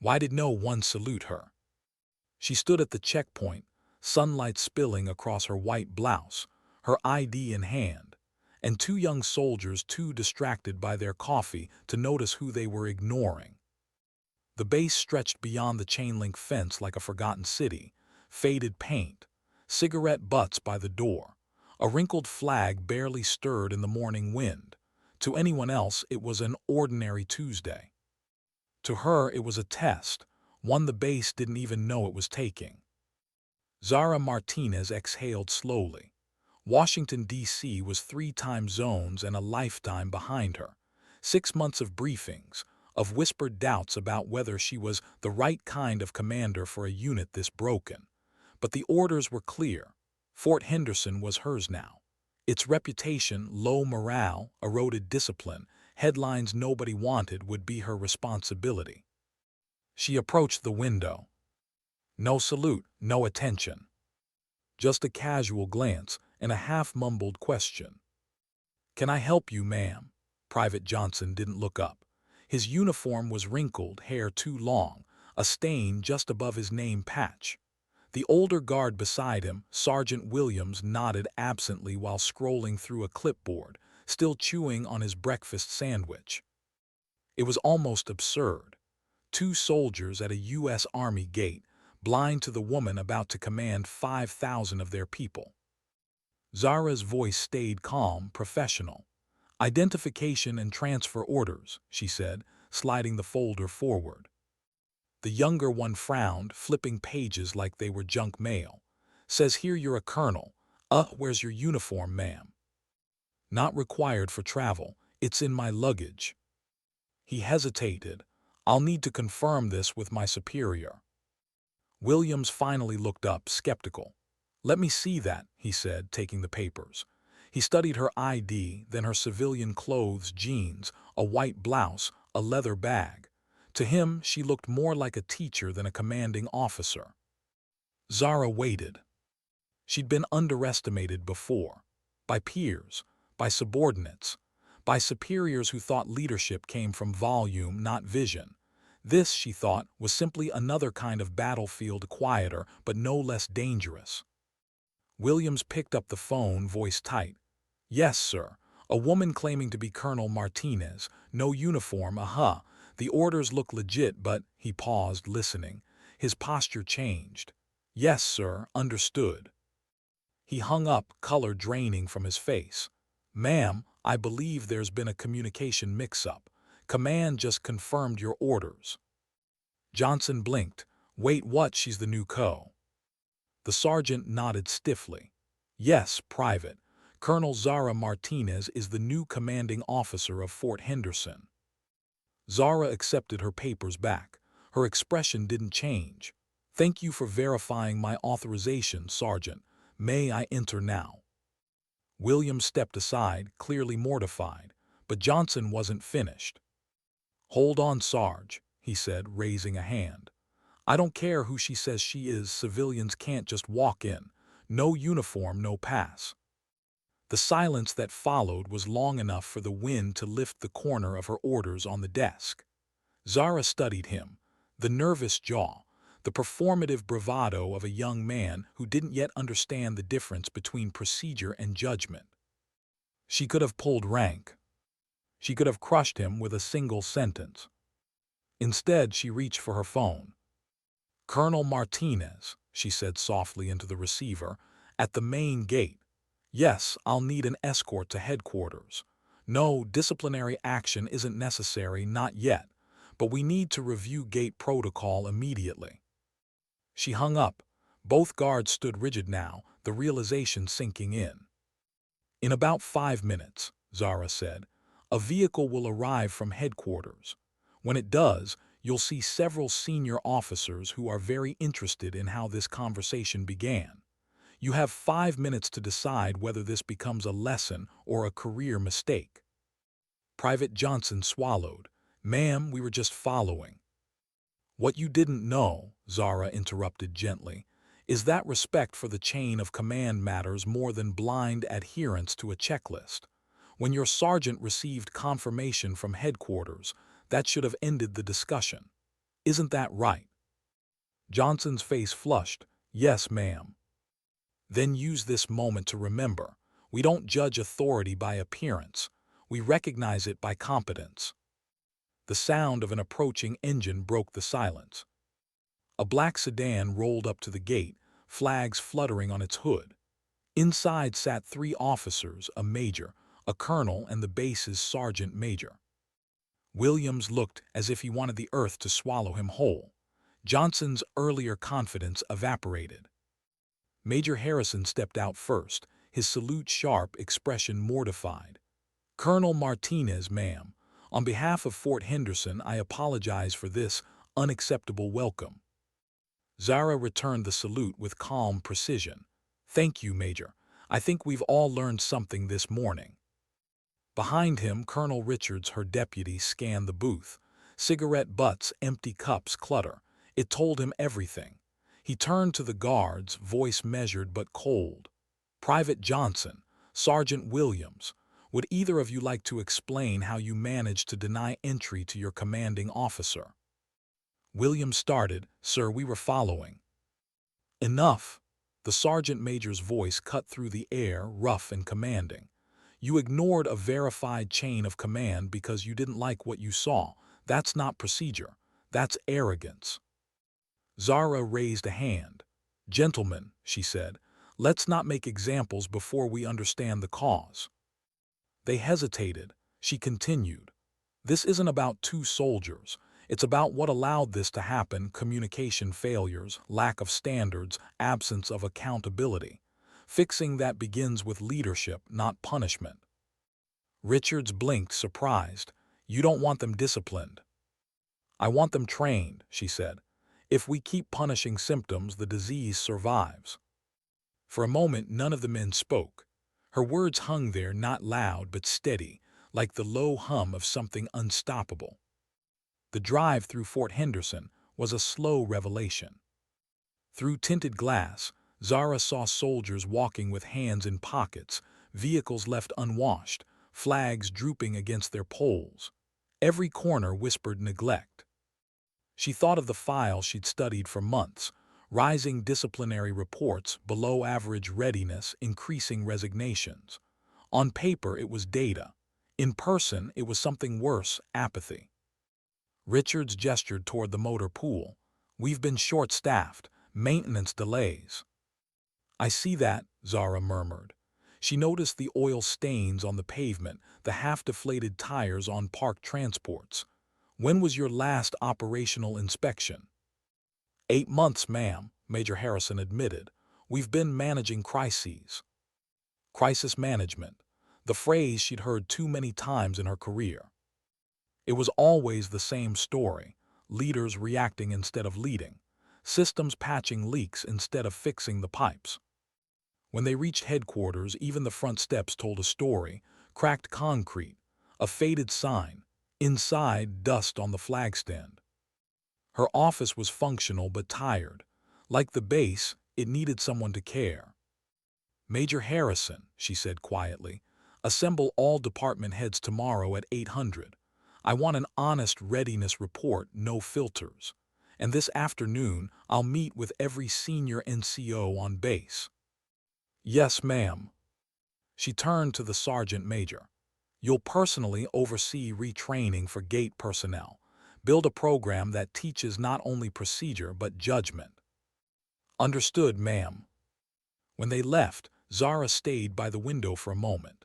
Why did no one salute her? She stood at the checkpoint, sunlight spilling across her white blouse, her ID in hand, and two young soldiers too distracted by their coffee to notice who they were ignoring. The base stretched beyond the chain-link fence like a forgotten city, faded paint, cigarette butts by the door, a wrinkled flag barely stirred in the morning wind. To anyone else, it was an ordinary Tuesday. To her, it was a test, one the base didn't even know it was taking. Zara Martinez exhaled slowly. Washington, D.C. was 3 time zones and a lifetime behind her. 6 months of briefings, of whispered doubts about whether she was the right kind of commander for a unit this broken. But the orders were clear. Fort Henderson was hers now. Its reputation, low morale, eroded discipline, headlines nobody wanted would be her responsibility. She approached the window. No salute, no attention. Just a casual glance and a half-mumbled question. "Can I help you, ma'am?" Private Johnson didn't look up. His uniform was wrinkled, hair too long, a stain just above his name patch. The older guard beside him, Sergeant Williams, nodded absently while scrolling through a clipboard, still chewing on his breakfast sandwich. It was almost absurd. 2 soldiers at a U.S. Army gate, blind to the woman about to command 5,000 of their people. Zara's voice stayed calm, professional. "Identification and transfer orders," she said, sliding the folder forward. The younger one frowned, flipping pages like they were junk mail. "Says here you're a colonel. Where's your uniform, ma'am?" "Not required for travel. It's in my luggage." He hesitated. "I'll need to confirm this with my superior." Williams finally looked up, skeptical. "Let me see that," he said, taking the papers. He studied her ID, then her civilian clothes, jeans, a white blouse, a leather bag. To him, she looked more like a teacher than a commanding officer. Zara waited. She'd been underestimated before. By peers, by subordinates, by superiors who thought leadership came from volume, not vision. This, she thought, was simply another kind of battlefield, quieter but no less dangerous. Williams picked up the phone, voice tight. "Yes, sir. A woman claiming to be Colonel Martinez. No uniform, The orders look legit, but—" He paused, listening. His posture changed. "Yes, sir, understood." He hung up, color draining from his face. "Ma'am, I believe there's been a communication mix-up. Command just confirmed your orders." Johnson blinked. "Wait, what? She's the new co." The sergeant nodded stiffly. "Yes, Private. Colonel Zara Martinez is the new commanding officer of Fort Henderson." Zara accepted her papers back. Her expression didn't change. "Thank you for verifying my authorization, Sergeant. May I enter now?" Williams stepped aside, clearly mortified, but Johnson wasn't finished. "Hold on, Sarge," he said, raising a hand. "I don't care who she says she is, civilians can't just walk in. No uniform, no pass." The silence that followed was long enough for the wind to lift the corner of her orders on the desk. Zara studied him, the nervous jaw, the performative bravado of a young man who didn't yet understand the difference between procedure and judgment. She could have pulled rank. She could have crushed him with a single sentence. Instead, she reached for her phone. "Colonel Martinez," she said softly into the receiver, "at the main gate. Yes, I'll need an escort to headquarters. No, disciplinary action isn't necessary, not yet, but we need to review gate protocol immediately." She hung up. Both guards stood rigid now, the realization sinking in. "In about 5 minutes," Zara said, "a vehicle will arrive from headquarters. When it does, you'll see several senior officers who are very interested in how this conversation began. You have 5 minutes to decide whether this becomes a lesson or a career mistake." Private Johnson swallowed. "Ma'am, we were just following." "What you didn't know," Zara interrupted gently, "is that respect for the chain of command matters more than blind adherence to a checklist. When your sergeant received confirmation from headquarters, that should have ended the discussion. Isn't that right? Johnson's face flushed. Yes, ma'am. Then use this moment to remember, we don't judge authority by appearance. We recognize it by competence. The sound of an approaching engine broke the silence. A black sedan rolled up to the gate, flags fluttering on its hood. Inside sat 3 officers, a major, a colonel, and the base's sergeant major. Williams looked as if he wanted the earth to swallow him whole. Johnson's earlier confidence evaporated. Major Harrison stepped out first, his salute sharp, expression mortified. Colonel Martinez, ma'am, on behalf of Fort Henderson, I apologize for this unacceptable welcome. Zara returned the salute with calm precision. Thank you, Major. I think we've all learned something this morning. Behind him, Colonel Richards, her deputy, scanned the booth. Cigarette butts, empty cups, clutter. It told him everything. He turned to the guards, voice measured but cold. Private Johnson, Sergeant Williams, would either of you like to explain how you managed to deny entry to your commanding officer? Williams started. Sir, we were following. Enough. The sergeant major's voice cut through the air, rough and commanding. You ignored a verified chain of command because you didn't like what you saw. That's not procedure. That's arrogance. Zara raised a hand. Gentlemen, she said, let's not make examples before we understand the cause. They hesitated. She continued. This isn't about 2 soldiers. It's about what allowed this to happen: communication failures, lack of standards, absence of accountability. Fixing that begins with leadership, not punishment. Richards blinked, surprised. You don't want them disciplined. I want them trained, she said. If we keep punishing symptoms, the disease survives. For a moment, none of the men spoke. Her words hung there, not loud but steady, like the low hum of something unstoppable. The drive through Fort Henderson was a slow revelation. Through tinted glass, Zara saw soldiers walking with hands in pockets, vehicles left unwashed, flags drooping against their poles. Every corner whispered neglect. She thought of the file she'd studied for months: rising disciplinary reports, below-average readiness, increasing resignations. On paper, it was data. In person, it was something worse: apathy. Richards gestured toward the motor pool. We've been short-staffed. Maintenance delays. I see that, Zara murmured. She noticed the oil stains on the pavement, the half-deflated tires on parked transports. When was your last operational inspection? 8 months, ma'am, Major Harrison admitted. We've been managing crises. Crisis management. The phrase she'd heard too many times in her career. It was always the same story: leaders reacting instead of leading, systems patching leaks instead of fixing the pipes. When they reached headquarters, even the front steps told a story: cracked concrete, a faded sign, inside dust on the flagstand. Her office was functional but tired. Like the base, it needed someone to care. Major Harrison, she said quietly, assemble all department heads tomorrow at 800. I want an honest readiness report, no filters. And this afternoon, I'll meet with every senior NCO on base. Yes, ma'am. She turned to the sergeant major. You'll personally oversee retraining for gate personnel. Build a program that teaches not only procedure but judgment. Understood, ma'am. When they left, Zara stayed by the window for a moment.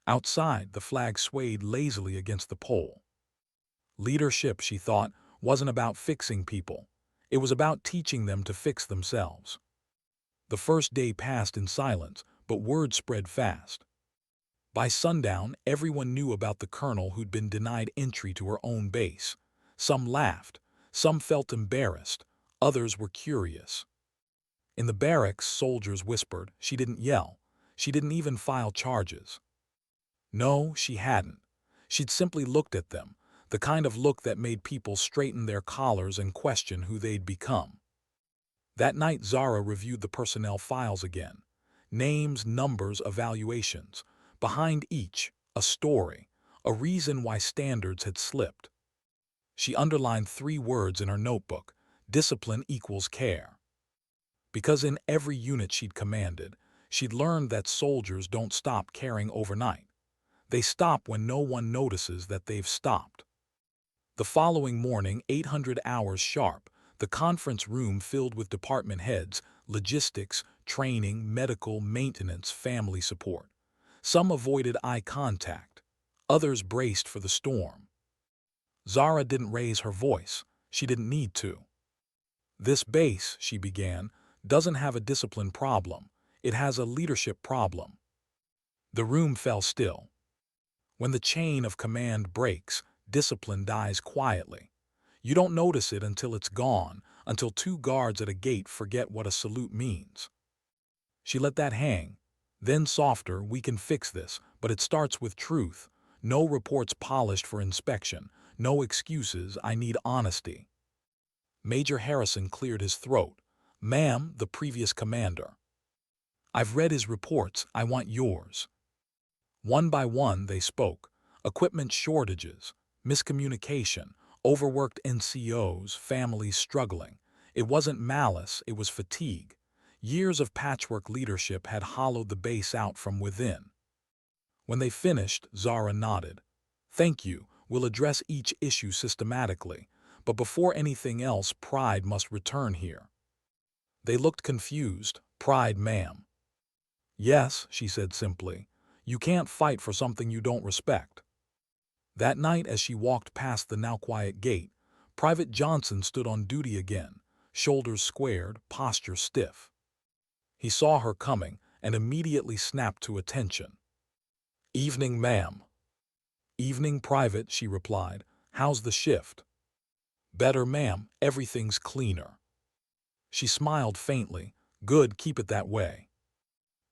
Outside, the flag swayed lazily against the pole. Leadership, she thought, wasn't about fixing people. It was about teaching them to fix themselves. The first day passed in silence, but word spread fast. By sundown, everyone knew about the colonel who'd been denied entry to her own base. Some laughed, some felt embarrassed, others were curious. In the barracks, soldiers whispered. She didn't yell. She didn't even file charges. No, she hadn't. She'd simply looked at them, the kind of look that made people straighten their collars and question who they'd become. That night, Zara reviewed the personnel files again. Names, numbers, evaluations. Behind each, a story, a reason why standards had slipped. She underlined 3 words in her notebook: discipline equals care. Because in every unit she'd commanded, she'd learned that soldiers don't stop caring overnight. They stop when no one notices that they've stopped. The following morning, 800 hours sharp, the conference room filled with department heads, logistics, training, medical, maintenance, family support. Some avoided eye contact. Others braced for the storm. Zara didn't raise her voice. She didn't need to. "This base," she began, "doesn't have a discipline problem. It has a leadership problem." The room fell still. When the chain of command breaks, discipline dies quietly. You don't notice it until it's gone, until 2 guards at a gate forget what a salute means. She let that hang. Then softer, "We can fix this, but it starts with truth. No reports polished for inspection. No excuses. I need honesty." Major Harrison cleared his throat. "Ma'am," the previous commander. "I've read his reports. I want yours." One by one they spoke. Equipment shortages, miscommunication, overworked NCOs, families struggling. It wasn't malice, it was fatigue. Years of patchwork leadership had hollowed the base out from within. When they finished, Zara nodded. "Thank you. We'll address each issue systematically. But before anything else, pride must return here." They looked confused. "Pride, ma'am." "Yes," she said simply. "You can't fight for something you don't respect." That night, as she walked past the now quiet gate, Private Johnson stood on duty again, shoulders squared, posture stiff. He saw her coming and immediately snapped to attention. "Evening, ma'am." "Evening, Private," she replied. "How's the shift?" "Better, ma'am. Everything's cleaner." She smiled faintly. "Good, keep it that way."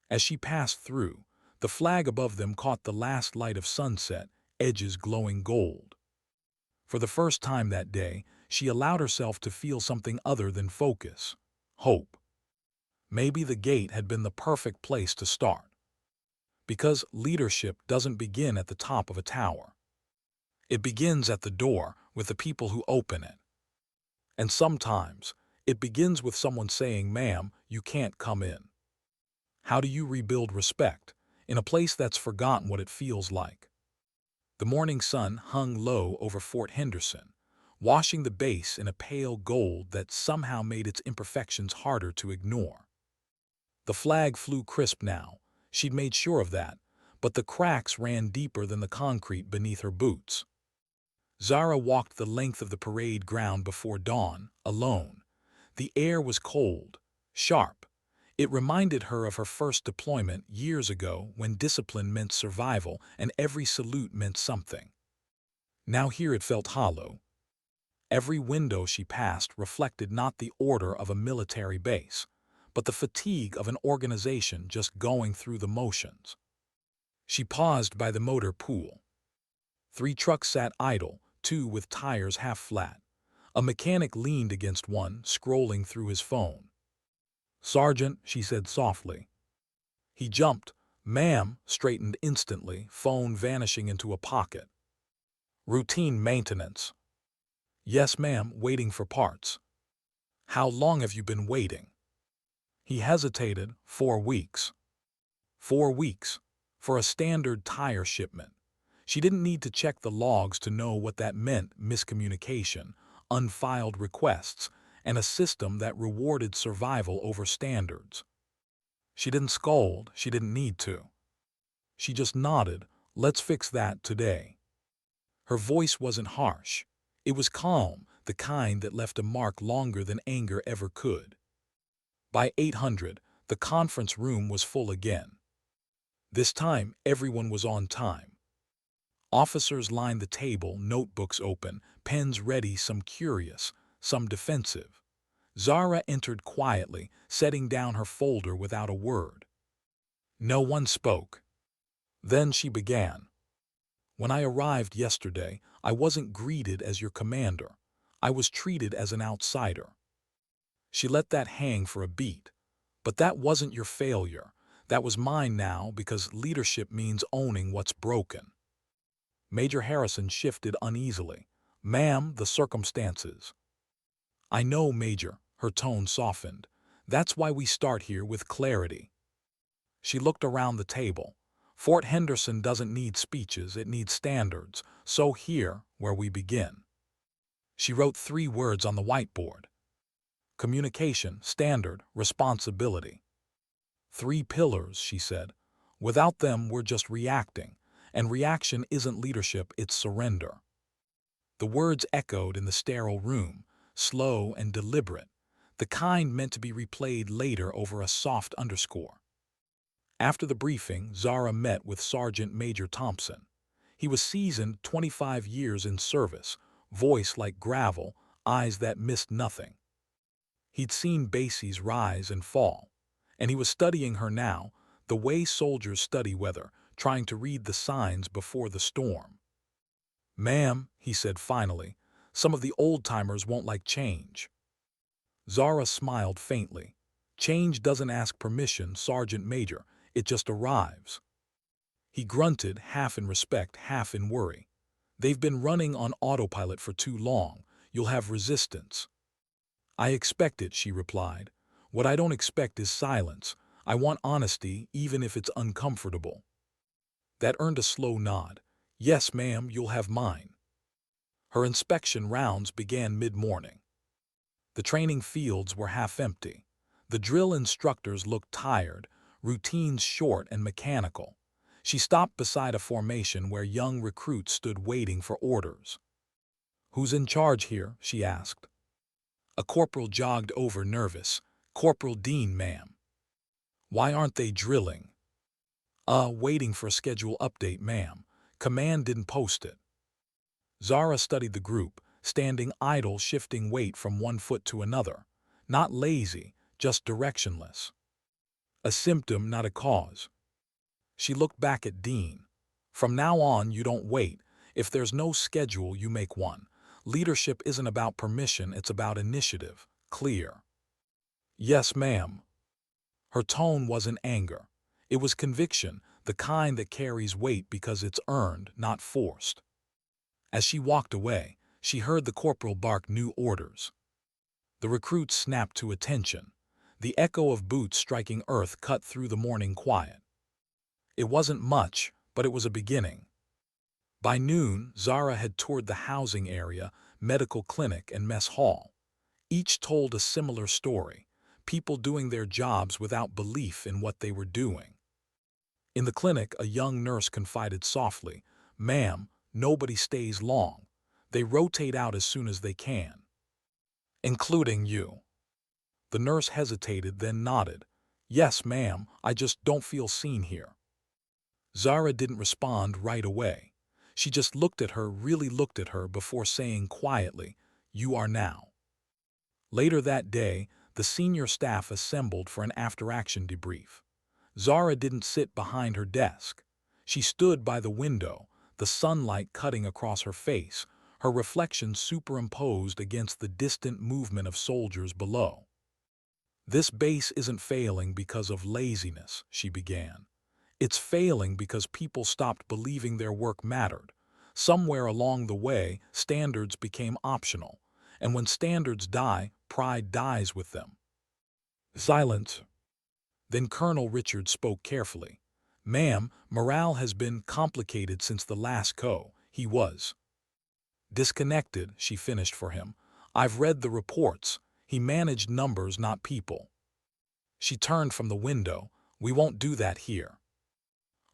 As she passed through, the flag above them caught the last light of sunset, edges glowing gold. For the first time that day, she allowed herself to feel something other than focus: hope. Maybe the gate had been the perfect place to start. Because leadership doesn't begin at the top of a tower. It begins at the door with the people who open it. And sometimes, it begins with someone saying, "Ma'am, you can't come in." How do you rebuild respect in a place that's forgotten what it feels like? The morning sun hung low over Fort Henderson, washing the base in a pale gold that somehow made its imperfections harder to ignore. The flag flew crisp now. She'd made sure of that, but the cracks ran deeper than the concrete beneath her boots. Zara walked the length of the parade ground before dawn, alone. The air was cold, sharp. It reminded her of her first deployment years ago when discipline meant survival and every salute meant something. Now here it felt hollow. Every window she passed reflected not the order of a military base, but the fatigue of an organization just going through the motions. She paused by the motor pool. 3 trucks sat idle, 2 with tires half flat. A mechanic leaned against one, scrolling through his phone. "Sergeant," she said softly. He jumped. "Ma'am," straightened instantly, phone vanishing into a pocket. "Routine maintenance." "Yes, ma'am, waiting for parts." "How long have you been waiting?" He hesitated. 4 weeks. 4 weeks. For a standard tire shipment. She didn't need to check the logs to know what that meant: miscommunication, unfiled requests, and a system that rewarded survival over standards. She didn't scold, she didn't need to. She just nodded. "Let's fix that today." Her voice wasn't harsh. It was calm, the kind that left a mark longer than anger ever could. By 800, the conference room was full again. This time, everyone was on time. Officers lined the table, notebooks open, pens ready, some curious, some defensive. Zara entered quietly, setting down her folder without a word. No one spoke. Then she began. "When I arrived yesterday, I wasn't greeted as your commander. I was treated as an outsider." She let that hang for a beat. "But that wasn't your failure. That was mine now, because leadership means owning what's broken." Major Harrison shifted uneasily. Ma'am, the circumstances. I know, Major, her tone softened. That's why we start here with clarity. She looked around the table. Fort Henderson doesn't need speeches, it needs standards. So here, where we begin. She wrote 3 words on the whiteboard. Communication, standard, responsibility. 3 pillars, she said. Without them, we're just reacting. And reaction isn't leadership, it's surrender. The words echoed in the sterile room, slow and deliberate, the kind meant to be replayed later over a soft underscore. After the briefing, Zara met with Sergeant Major Thompson. He was seasoned, 25 years in service, voice like gravel, eyes that missed nothing. He'd seen bases rise and fall, and he was studying her now, the way soldiers study weather, trying to read the signs before the storm. Ma'am, he said finally, some of the old-timers won't like change. Zara smiled faintly. Change doesn't ask permission, Sergeant Major, it just arrives. He grunted, half in respect, half in worry. They've been running on autopilot for too long. You'll have resistance. I expect it, she replied. What I don't expect is silence. I want honesty, even if it's uncomfortable. That earned a slow nod. Yes, ma'am, you'll have mine. Her inspection rounds began mid-morning. The training fields were half empty. The drill instructors looked tired, routines short and mechanical. She stopped beside a formation where young recruits stood waiting for orders. Who's in charge here? She asked. A corporal jogged over, nervous. Corporal Dean, ma'am. Why aren't they drilling? Waiting for a schedule update, ma'am. Command didn't post it. Zara studied the group, standing idle, shifting weight from one foot to another. Not lazy, just directionless. A symptom, not a cause. She looked back at Dean. From now on, you don't wait. If there's no schedule, you make one. Leadership isn't about permission, it's about initiative. Clear. Yes, ma'am. Her tone wasn't anger. It was conviction, the kind that carries weight because it's earned, not forced. As she walked away, she heard the corporal bark new orders. The recruits snapped to attention. The echo of boots striking earth cut through the morning quiet. It wasn't much, but it was a beginning. By noon, Zara had toured the housing area, medical clinic, and mess hall. Each told a similar story, people doing their jobs without belief in what they were doing. In the clinic, a young nurse confided softly, "Ma'am, nobody stays long. They rotate out as soon as they can. Including you." The nurse hesitated, then nodded. "Yes, ma'am, I just don't feel seen here." Zara didn't respond right away. She just looked at her, really looked at her before saying quietly, "You are now." Later that day, the senior staff assembled for an after-action debrief. Zara didn't sit behind her desk. She stood by the window, the sunlight cutting across her face, her reflection superimposed against the distant movement of soldiers below. "This base isn't failing because of laziness," she began. "It's failing because people stopped believing their work mattered. Somewhere along the way, standards became optional. And when standards die, pride dies with them." Silence. Then Colonel Richard spoke carefully. "Ma'am, morale has been complicated since the last coup. He was disconnected," she finished for him. "I've read the reports. He managed numbers, not people." She turned from the window. "We won't do that here."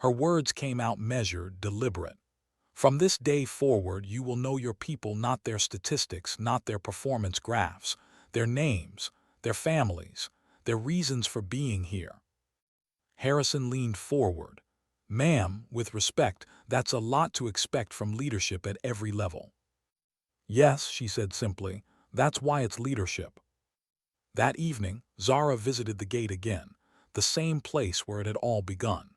Her words came out measured, deliberate. "From this day forward, you will know your people, not their statistics, not their performance graphs, their names, their families, their reasons for being here." Harrison leaned forward. "Ma'am, with respect, that's a lot to expect from leadership at every level." "Yes," she said simply, "that's why it's leadership." That evening, Zara visited the gate again, the same place where it had all begun.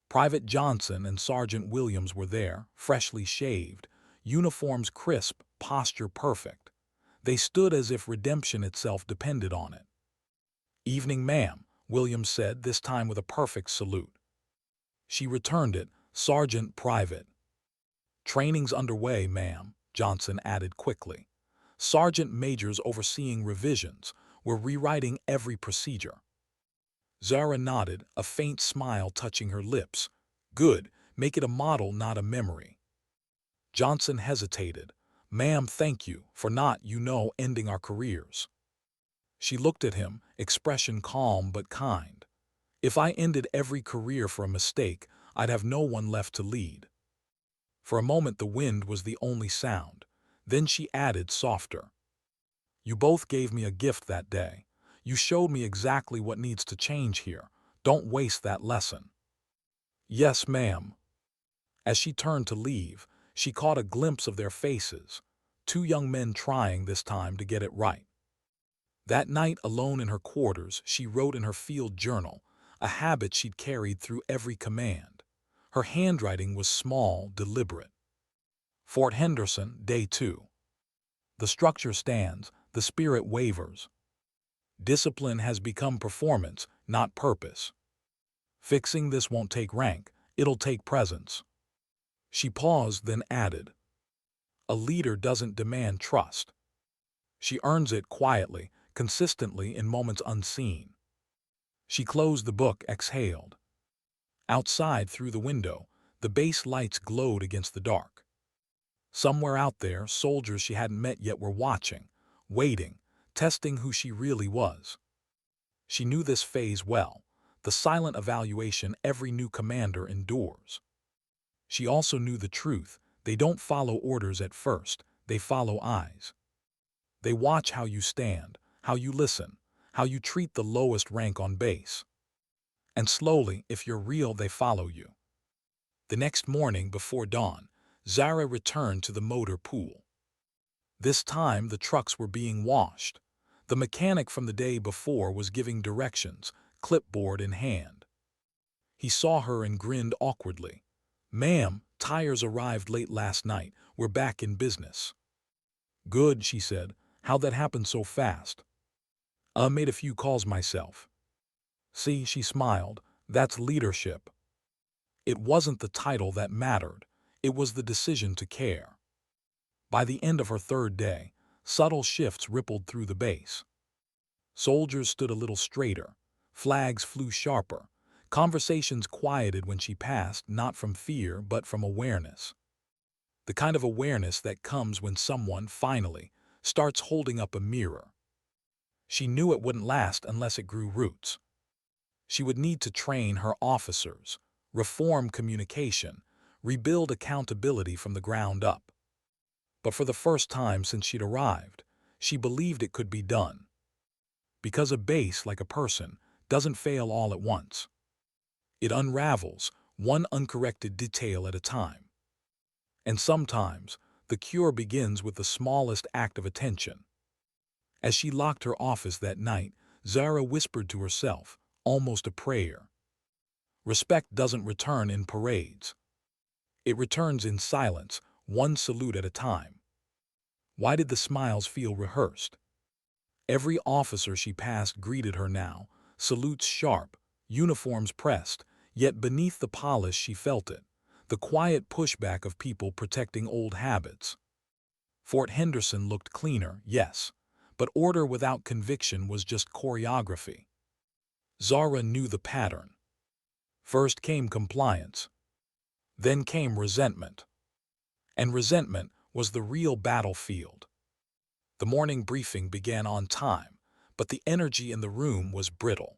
Private Johnson and Sergeant Williams were there, freshly shaved, uniforms crisp, posture perfect. They stood as if redemption itself depended on it. "Evening, ma'am," Williams said, this time with a perfect salute. She returned it, "Sergeant Private." "Training's underway, ma'am," Johnson added quickly. Sergeant majors overseeing revisions were rewriting every procedure. Zara nodded, a faint smile touching her lips. Good, make it a model, not a memory. Johnson hesitated. Ma'am, thank you for not, ending our careers. She looked at him, expression calm but kind. If I ended every career for a mistake, I'd have no one left to lead. For a moment the wind was the only sound. Then she added, softer. You both gave me a gift that day. You showed me exactly what needs to change here. Don't waste that lesson. Yes, ma'am. As she turned to leave, she caught a glimpse of their faces, two young men trying this time to get it right. That night, alone in her quarters, she wrote in her field journal, a habit she'd carried through every command. Her handwriting was small, deliberate. Fort Henderson, Day 2. The structure stands, the spirit wavers. Discipline has become performance, not purpose. Fixing this won't take rank, it'll take presence. She paused, then added, a leader doesn't demand trust. She earns it quietly, consistently in moments unseen. She closed the book, exhaled. Outside, through the window, the base lights glowed against the dark. Somewhere out there, soldiers she hadn't met yet were watching, waiting, testing who she really was. She knew this phase well, the silent evaluation every new commander endures. She also knew the truth. They don't follow orders at first, they follow eyes. They watch how you stand, how you listen, how you treat the lowest rank on base. And slowly, if you're real, they follow you. The next morning, before dawn, Zara returned to the motor pool. This time, the trucks were being washed. The mechanic from the day before was giving directions, clipboard in hand. He saw her and grinned awkwardly. Ma'am, tires arrived late last night. We're back in business. Good, she said. How'd that happen so fast? Made a few calls myself. See, she smiled. That's leadership. It wasn't the title that mattered. It was the decision to care. By the end of her third day, subtle shifts rippled through the base. Soldiers stood a little straighter. Flags flew sharper. Conversations quieted when she passed, not from fear, but from awareness. The kind of awareness that comes when someone, finally, starts holding up a mirror. She knew it wouldn't last unless it grew roots. She would need to train her officers, reform communication, rebuild accountability from the ground up. But for the first time since she'd arrived, she believed it could be done. Because a base, like a person, doesn't fail all at once. It unravels, one uncorrected detail at a time. And sometimes, the cure begins with the smallest act of attention. As she locked her office that night, Zara whispered to herself, almost a prayer. Respect doesn't return in parades. It returns in silence, one salute at a time. Why did the smiles feel rehearsed? Every officer she passed greeted her now, salutes sharp, uniforms pressed, yet beneath the polish she felt it, the quiet pushback of people protecting old habits. Fort Henderson looked cleaner, yes, but order without conviction was just choreography. Zara knew the pattern. First came compliance. Then came resentment. And resentment was the real battlefield. The morning briefing began on time, but the energy in the room was brittle.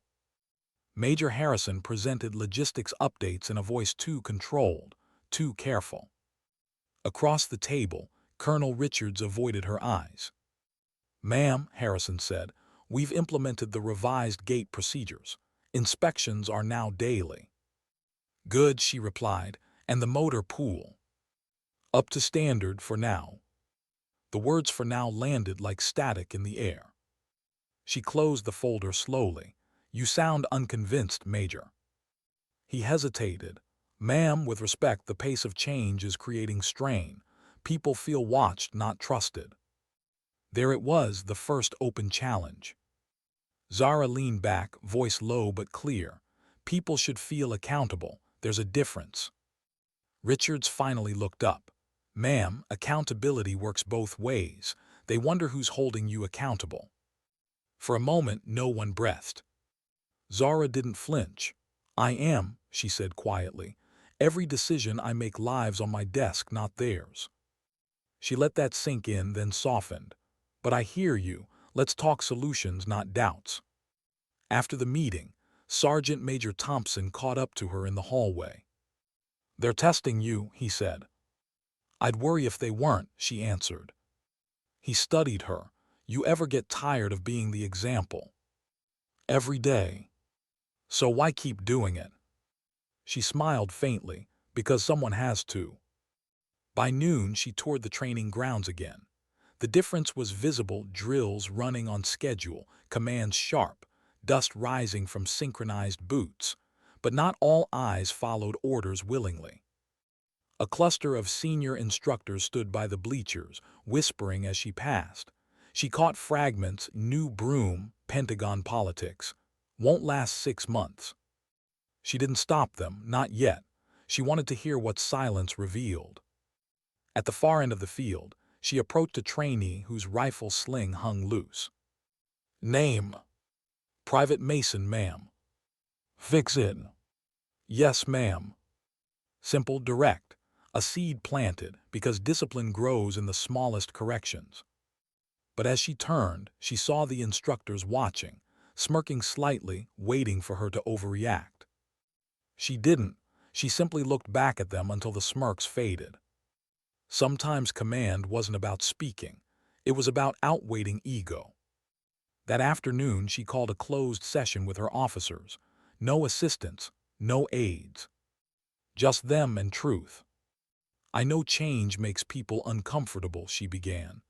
Major Harrison presented logistics updates in a voice too controlled, too careful. Across the table, Colonel Richards avoided her eyes. Ma'am, Harrison said, we've implemented the revised gate procedures. Inspections are now daily. Good, she replied, and the motor pool. Up to standard for now. The words for now landed like static in the air. She closed the folder slowly. You sound unconvinced, Major. He hesitated. Ma'am, with respect, the pace of change is creating strain. People feel watched, not trusted. There it was, the first open challenge. Zara leaned back, voice low but clear. People should feel accountable. There's a difference. Richards finally looked up. Ma'am, accountability works both ways. They wonder who's holding you accountable. For a moment, no one breathed. Zara didn't flinch. I am, she said quietly. Every decision I make lives on my desk, not theirs. She let that sink in, then softened. But I hear you. Let's talk solutions, not doubts. After the meeting, Sergeant Major Thompson caught up to her in the hallway. They're testing you, he said. I'd worry if they weren't, she answered. He studied her. You ever get tired of being the example? Every day. So why keep doing it? She smiled faintly, because someone has to. By noon, she toured the training grounds again. The difference was visible: drills running on schedule, commands sharp, dust rising from synchronized boots. But not all eyes followed orders willingly. A cluster of senior instructors stood by the bleachers, whispering as she passed. She caught fragments: new broom, Pentagon politics. Won't last 6 months. She didn't stop them, not yet. She wanted to hear what silence revealed. At the far end of the field, she approached a trainee whose rifle sling hung loose. Name? Private Mason, ma'am. Fix it. Yes, ma'am. Simple, direct. A seed planted, because discipline grows in the smallest corrections. But as she turned, she saw the instructors watching, smirking slightly, waiting for her to overreact. She didn't. She simply looked back at them until the smirks faded. Sometimes command wasn't about speaking. It was about outweighing ego. That afternoon, she called a closed session with her officers. No assistants, no aides. Just them and truth. I know change makes people uncomfortable, she began.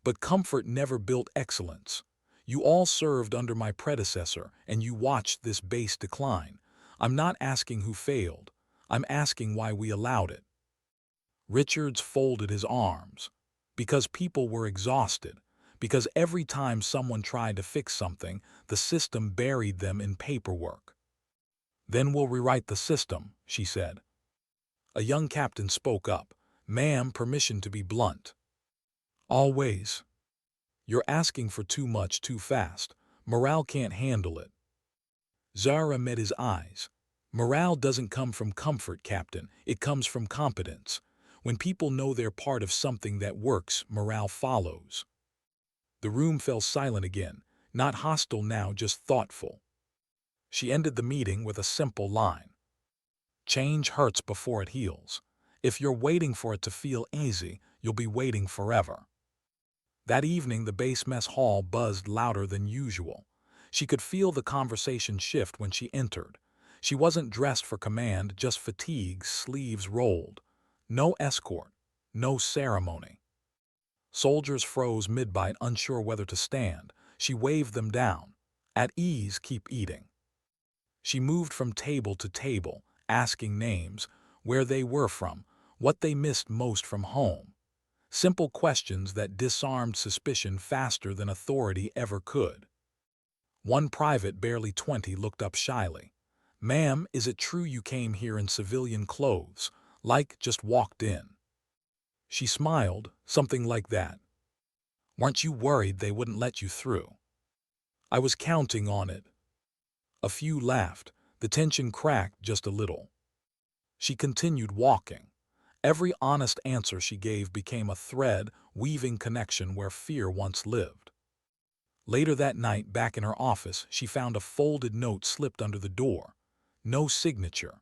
But comfort never built excellence. You all served under my predecessor, and you watched this base decline. I'm not asking who failed. I'm asking why we allowed it. Richards folded his arms. Because people were exhausted. Because every time someone tried to fix something, the system buried them in paperwork. Then we'll rewrite the system, she said. A young captain spoke up. Ma'am, permission to be blunt. Always. You're asking for too much too fast. Morale can't handle it. Zara met his eyes. Morale doesn't come from comfort, Captain. It comes from competence. When people know they're part of something that works, morale follows. The room fell silent again, not hostile now, just thoughtful. She ended the meeting with a simple line. Change hurts before it heals. If you're waiting for it to feel easy, you'll be waiting forever. That evening, the base mess hall buzzed louder than usual. She could feel the conversation shift when she entered. She wasn't dressed for command, just fatigue, sleeves rolled. No escort, no ceremony. Soldiers froze mid-bite, unsure whether to stand. She waved them down. At ease, keep eating. She moved from table to table, asking names, where they were from, what they missed most from home. Simple questions that disarmed suspicion faster than authority ever could. One private, barely 20, looked up shyly. Ma'am, is it true you came here in civilian clothes, like just walked in? She smiled, something like that. Weren't you worried they wouldn't let you through? I was counting on it. A few laughed. The tension cracked just a little. She continued walking. Every honest answer she gave became a thread, weaving connection where fear once lived. Later that night, back in her office, she found a folded note slipped under the door. No signature.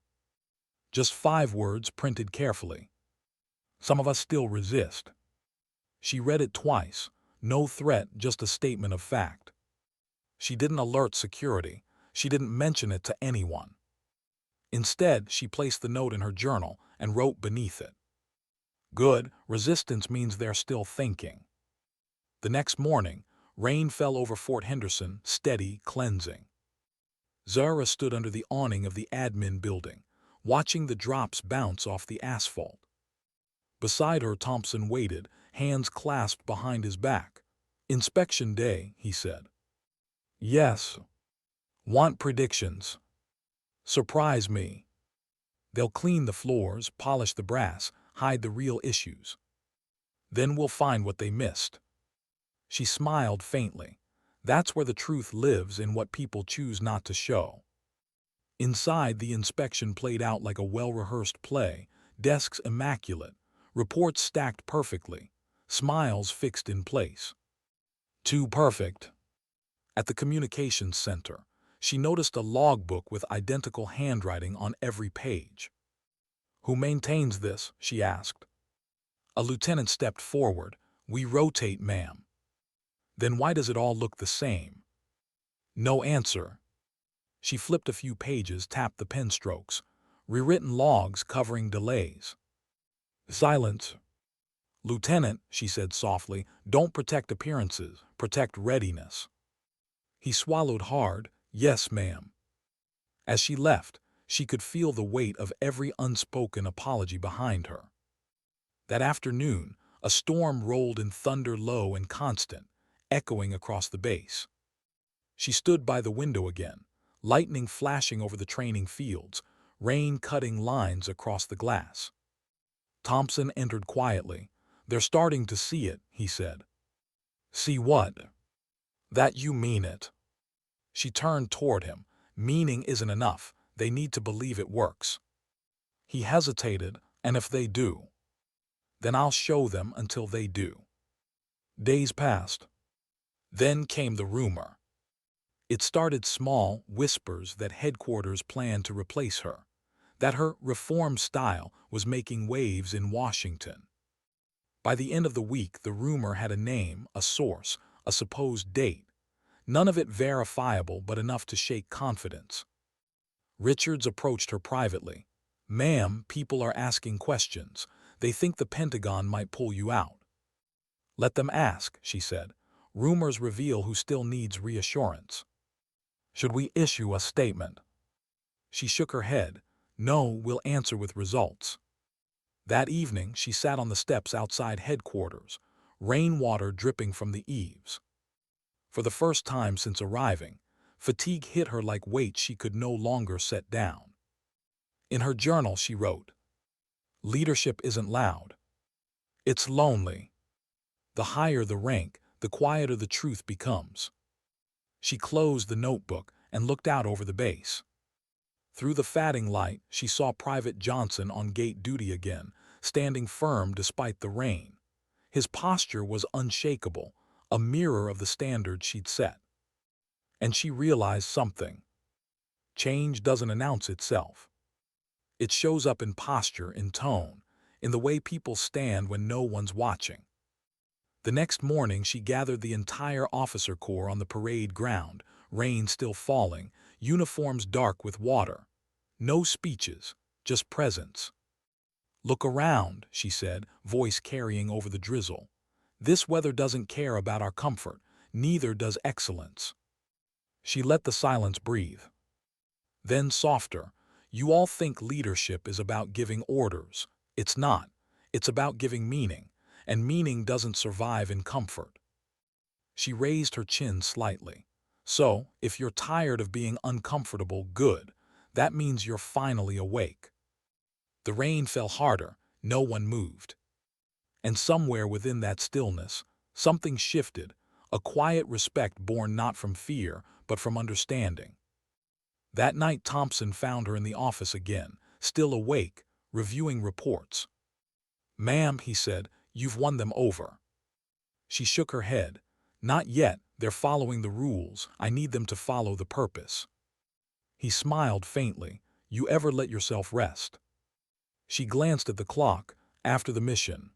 Just 5 words printed carefully. Some of us still resist. She read it twice. No threat, just a statement of fact. She didn't alert security. She didn't mention it to anyone. Instead, she placed the note in her journal and wrote beneath it. Good, resistance means they're still thinking. The next morning, rain fell over Fort Henderson, steady, cleansing. Zara stood under the awning of the admin building, watching the drops bounce off the asphalt. Beside her, Thompson waited, hands clasped behind his back. Inspection day, he said. Yes. Want predictions? Surprise me. They'll clean the floors, polish the brass, hide the real issues. Then we'll find what they missed." She smiled faintly. That's where the truth lives, in what people choose not to show. Inside, the inspection played out like a well-rehearsed play, desks immaculate, reports stacked perfectly, smiles fixed in place. Too perfect. At the communications center, she noticed a logbook with identical handwriting on every page. "Who maintains this?" she asked. A lieutenant stepped forward. "We rotate, ma'am." "Then why does it all look the same?" No answer. She flipped a few pages, tapped the pen strokes. Rewritten logs covering delays. Silence. "Lieutenant," she said softly, "don't protect appearances, protect readiness." He swallowed hard. "Yes, ma'am." As she left, she could feel the weight of every unspoken apology behind her. That afternoon, a storm rolled in thunder, low and constant, echoing across the base. She stood by the window again, lightning flashing over the training fields, rain cutting lines across the glass. Thompson entered quietly. "They're starting to see it," he said. "See what?" "That you mean it." She turned toward him. "Meaning isn't enough. They need to believe it works." He hesitated. "And if they do?" "Then I'll show them until they do." Days passed. Then came the rumor. It started small, whispers that headquarters planned to replace her, that her reform style was making waves in Washington. By the end of the week, the rumor had a name, a source, a supposed date. None of it verifiable, but enough to shake confidence. Richards approached her privately. "Ma'am, people are asking questions. They think the Pentagon might pull you out." "Let them ask," she said. "Rumors reveal who still needs reassurance." "Should we issue a statement?" She shook her head. "No, we'll answer with results." That evening, she sat on the steps outside headquarters, rainwater dripping from the eaves. For the first time since arriving, fatigue hit her like weight she could no longer set down. In her journal, she wrote, "Leadership isn't loud. It's lonely. The higher the rank, the quieter the truth becomes." She closed the notebook and looked out over the base. Through the fading light, she saw Private Johnson on gate duty again, standing firm despite the rain. His posture was unshakable, a mirror of the standard she'd set. And she realized something. Change doesn't announce itself. It shows up in posture, in tone, in the way people stand when no one's watching. The next morning, she gathered the entire officer corps on the parade ground, rain still falling, uniforms dark with water. No speeches, just presence. "Look around," she said, voice carrying over the drizzle. "This weather doesn't care about our comfort, neither does excellence." She let the silence breathe. Then softer, "You all think leadership is about giving orders. It's not. It's about giving meaning, and meaning doesn't survive in comfort." She raised her chin slightly. "So, if you're tired of being uncomfortable, good. That means you're finally awake." The rain fell harder. No one moved. And somewhere within that stillness, something shifted, a quiet respect born not from fear, but from understanding. That night, Thompson found her in the office again, still awake, reviewing reports. "Ma'am," he said, "you've won them over." She shook her head. "Not yet. They're following the rules. I need them to follow the purpose." He smiled faintly. "You ever let yourself rest?" She glanced at the clock. "After the mission."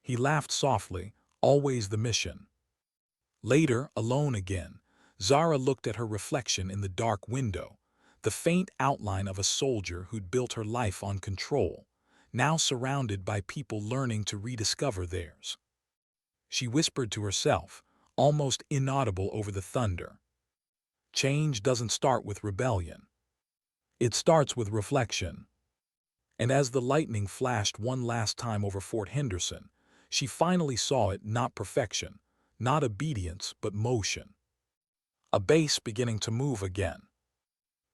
He laughed softly. "Always the mission." Later, alone again, Zara looked at her reflection in the dark window, the faint outline of a soldier who'd built her life on control, now surrounded by people learning to rediscover theirs. She whispered to herself, almost inaudible over the thunder, "Change doesn't start with rebellion. It starts with reflection." And as the lightning flashed one last time over Fort Henderson, she finally saw it, not perfection, not obedience, but motion. A base beginning to move again.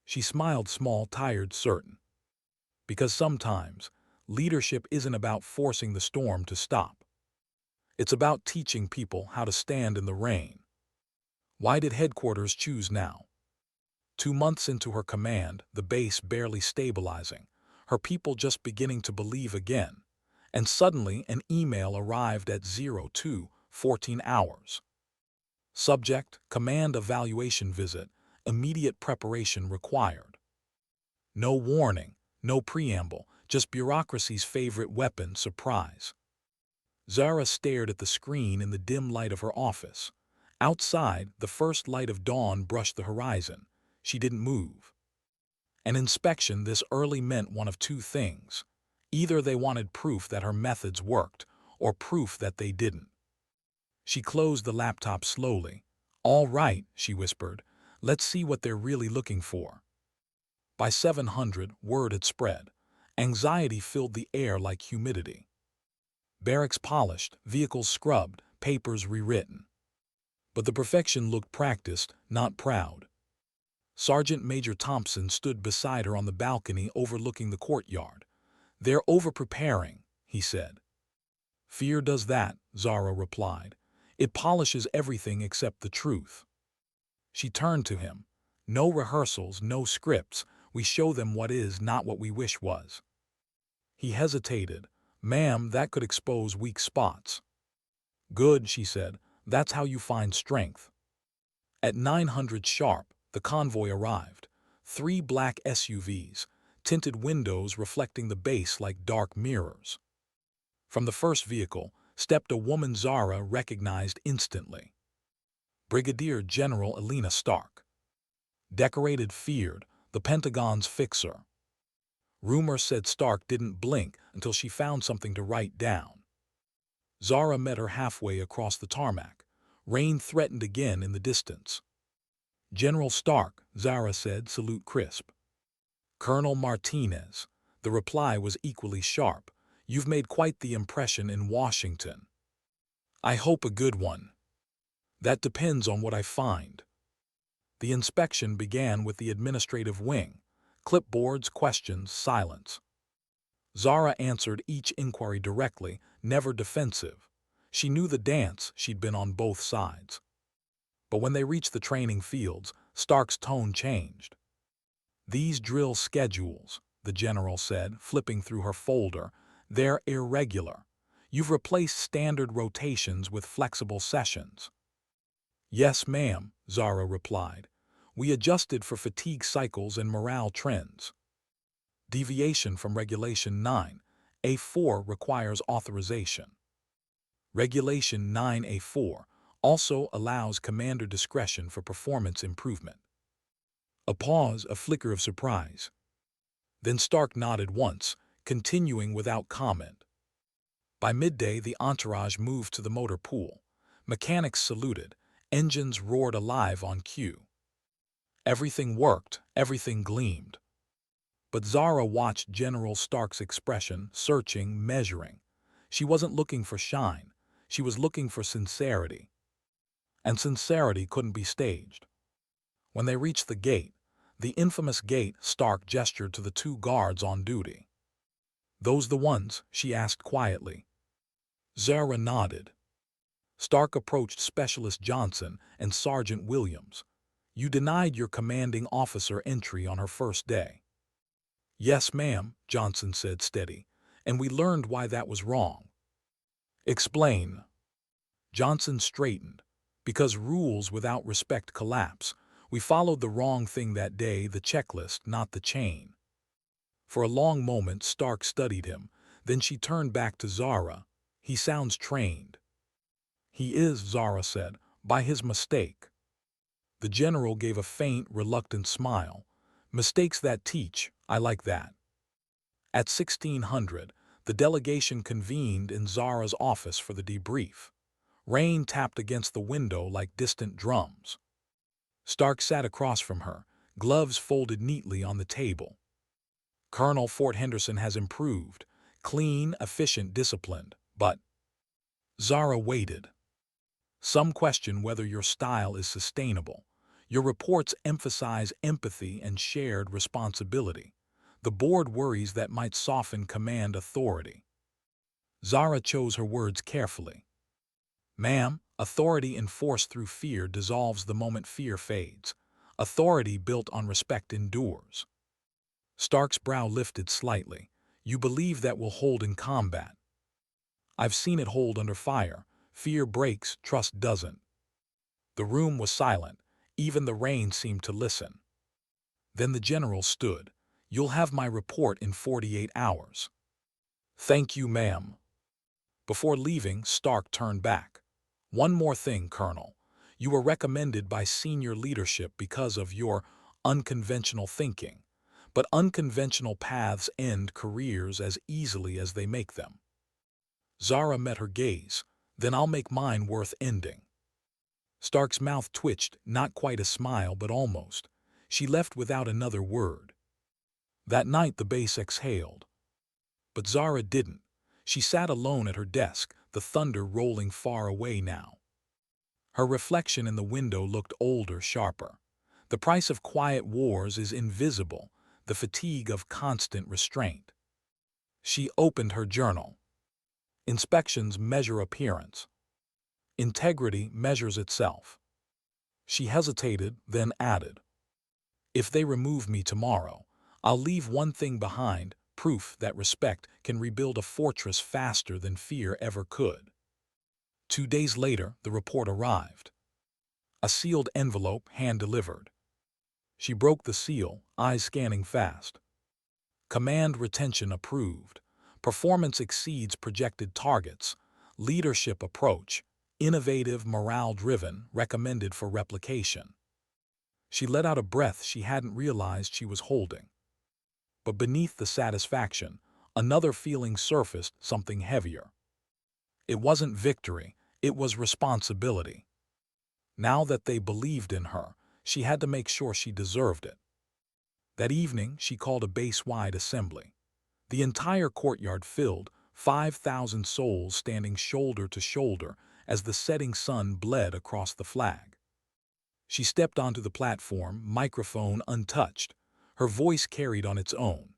She smiled, small, tired, certain. Because sometimes, leadership isn't about forcing the storm to stop. It's about teaching people how to stand in the rain. Why did headquarters choose now? 2 months into her command, the base barely stabilizing, her people just beginning to believe again, and suddenly an email arrived at 02:14 hours. Subject, Command Evaluation Visit, immediate preparation required. No warning, no preamble, just bureaucracy's favorite weapon, surprise. Zara stared at the screen in the dim light of her office. Outside, the first light of dawn brushed the horizon. She didn't move. An inspection this early meant one of two things. Either they wanted proof that her methods worked, or proof that they didn't. She closed the laptop slowly. "All right," she whispered. "Let's see what they're really looking for." By 700, word had spread. Anxiety filled the air like humidity. Barracks polished, vehicles scrubbed, papers rewritten. But the perfection looked practiced, not proud. Sergeant Major Thompson stood beside her on the balcony overlooking the courtyard. "They're over-preparing," he said. "Fear does that," Zara replied. "It polishes everything except the truth." She turned to him. "No rehearsals, no scripts. We show them what is, not what we wish was." He hesitated. "Ma'am, that could expose weak spots." "Good," she said. "That's how you find strength." At 900 sharp, the convoy arrived. 3 black SUVs, tinted windows reflecting the base like dark mirrors. From the first vehicle stepped a woman Zara recognized instantly. Brigadier General Elena Stark. Decorated, feared, the Pentagon's fixer. Rumor said Stark didn't blink until she found something to write down. Zara met her halfway across the tarmac. Rain threatened again in the distance. "General Stark," Zara said, salute crisp. "Colonel Martinez." The reply was equally sharp. "You've made quite the impression in Washington." "I hope a good one." "That depends on what I find." The inspection began with the administrative wing. Clipboards, questions, silence. Zara answered each inquiry directly, never defensive. She knew the dance, she'd been on both sides. But when they reached the training fields, Stark's tone changed. "These drill schedules," the general said, flipping through her folder, "they're irregular. You've replaced standard rotations with flexible sessions." "Yes, ma'am," Zara replied. "We adjusted for fatigue cycles and morale trends." Deviation from Regulation 9A4 requires authorization. Regulation 9A4 also allows commander discretion for performance improvement. A pause, a flicker of surprise. Then Stark nodded once, continuing without comment. By midday, the entourage moved to the motor pool. Mechanics saluted. Engines roared alive on cue. Everything worked, everything gleamed. But Zara watched General Stark's expression, searching, measuring. She wasn't looking for shine. She was looking for sincerity. And sincerity couldn't be staged. When they reached the gate, the infamous gate, Stark gestured to the 2 guards on duty. "Those the ones?" she asked quietly. Zara nodded. Stark approached Specialist Johnson and Sergeant Williams. "You denied your commanding officer entry on her first day." "Yes, ma'am," Johnson said, steady, "and we learned why that was wrong." "Explain." Johnson straightened. "Because rules without respect collapse. We followed the wrong thing that day, the checklist, not the chain." For a long moment Stark studied him, then she turned back to Zara. "He sounds trained." "He is," Zara said, "by his mistake." The general gave a faint, reluctant smile. "Mistakes that teach, I like that." At 1600, the delegation convened in Zara's office for the debrief. Rain tapped against the window like distant drums. Stark sat across from her, gloves folded neatly on the table. "Colonel, Fort Henderson has improved. Clean, efficient, disciplined, but—" Zara waited. "Some question whether your style is sustainable. Your reports emphasize empathy and shared responsibility. The board worries that might soften command authority." Zara chose her words carefully. Ma'am, authority enforced through fear dissolves the moment fear fades. Authority built on respect endures. Stark's brow lifted slightly. You believe that will hold in combat. I've seen it hold under fire. Fear breaks, trust doesn't. The room was silent. Even the rain seemed to listen. Then the general stood. You'll have my report in 48 hours. Thank you, ma'am. Before leaving, Stark turned back. One more thing, Colonel. You were recommended by senior leadership because of your unconventional thinking. But unconventional paths end careers as easily as they make them. Zara met her gaze. Then I'll make mine worth ending. Stark's mouth twitched, not quite a smile, but almost. She left without another word. That night the base exhaled. But Zara didn't. She sat alone at her desk, the thunder rolling far away now. Her reflection in the window looked older, sharper. The price of quiet wars is invisible, the fatigue of constant restraint. She opened her journal. Inspections measure appearance. Integrity measures itself. She hesitated, then added, if they remove me tomorrow, I'll leave one thing behind, proof that respect can rebuild a fortress faster than fear ever could. 2 days later, the report arrived. A sealed envelope, hand-delivered. She broke the seal, eyes scanning fast. Command retention approved. Performance exceeds projected targets. Leadership approach. Innovative, morale-driven, recommended for replication. She let out a breath she hadn't realized she was holding. But beneath the satisfaction, another feeling surfaced, something heavier. It wasn't victory, it was responsibility. Now that they believed in her, she had to make sure she deserved it. That evening, she called a base-wide assembly. The entire courtyard filled, 5,000 souls standing shoulder to shoulder as the setting sun bled across the flag. She stepped onto the platform, microphone untouched. Her voice carried on its own.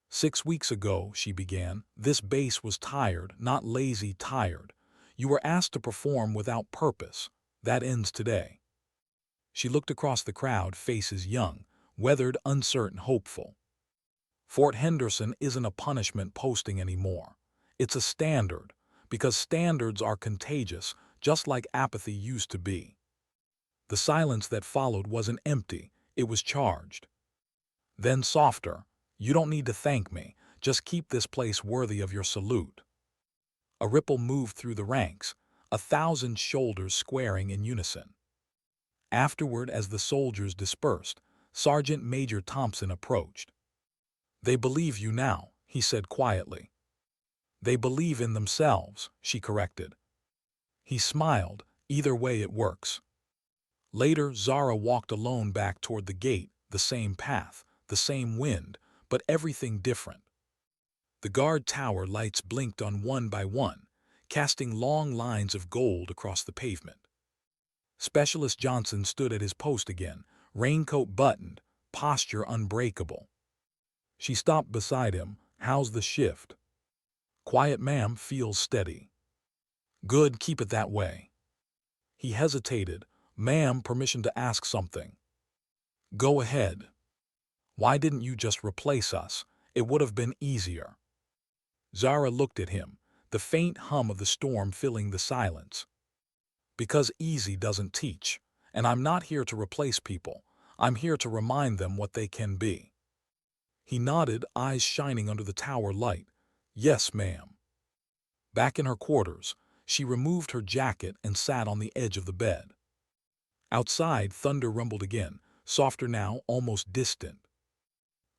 6 weeks ago, she began, this base was tired, not lazy, tired. You were asked to perform without purpose. That ends today. She looked across the crowd, faces young, weathered, uncertain, hopeful. Fort Henderson isn't a punishment posting anymore. It's a standard, because standards are contagious, just like apathy used to be. The silence that followed wasn't empty, it was charged. Then softer, you don't need to thank me, just keep this place worthy of your salute. A ripple moved through the ranks, 1,000 shoulders squaring in unison. Afterward, as the soldiers dispersed, Sergeant Major Thompson approached. They believe you now, he said quietly. They believe in themselves, she corrected. He smiled, either way it works. Later, Zara walked alone back toward the gate, the same path, the same wind, but everything different. The guard tower lights blinked on one by one, casting long lines of gold across the pavement. Specialist Johnson stood at his post again, raincoat buttoned, posture unbreakable. She stopped beside him. How's the shift? Quiet, ma'am, feels steady. Good, keep it that way. He hesitated. Ma'am, permission to ask something. Go ahead. Why didn't you just replace us? It would have been easier. Zara looked at him, the faint hum of the storm filling the silence. Because easy doesn't teach, and I'm not here to replace people. I'm here to remind them what they can be. He nodded, eyes shining under the tower light. Yes, ma'am. Back in her quarters, she removed her jacket and sat on the edge of the bed. Outside, thunder rumbled again, softer now, almost distant.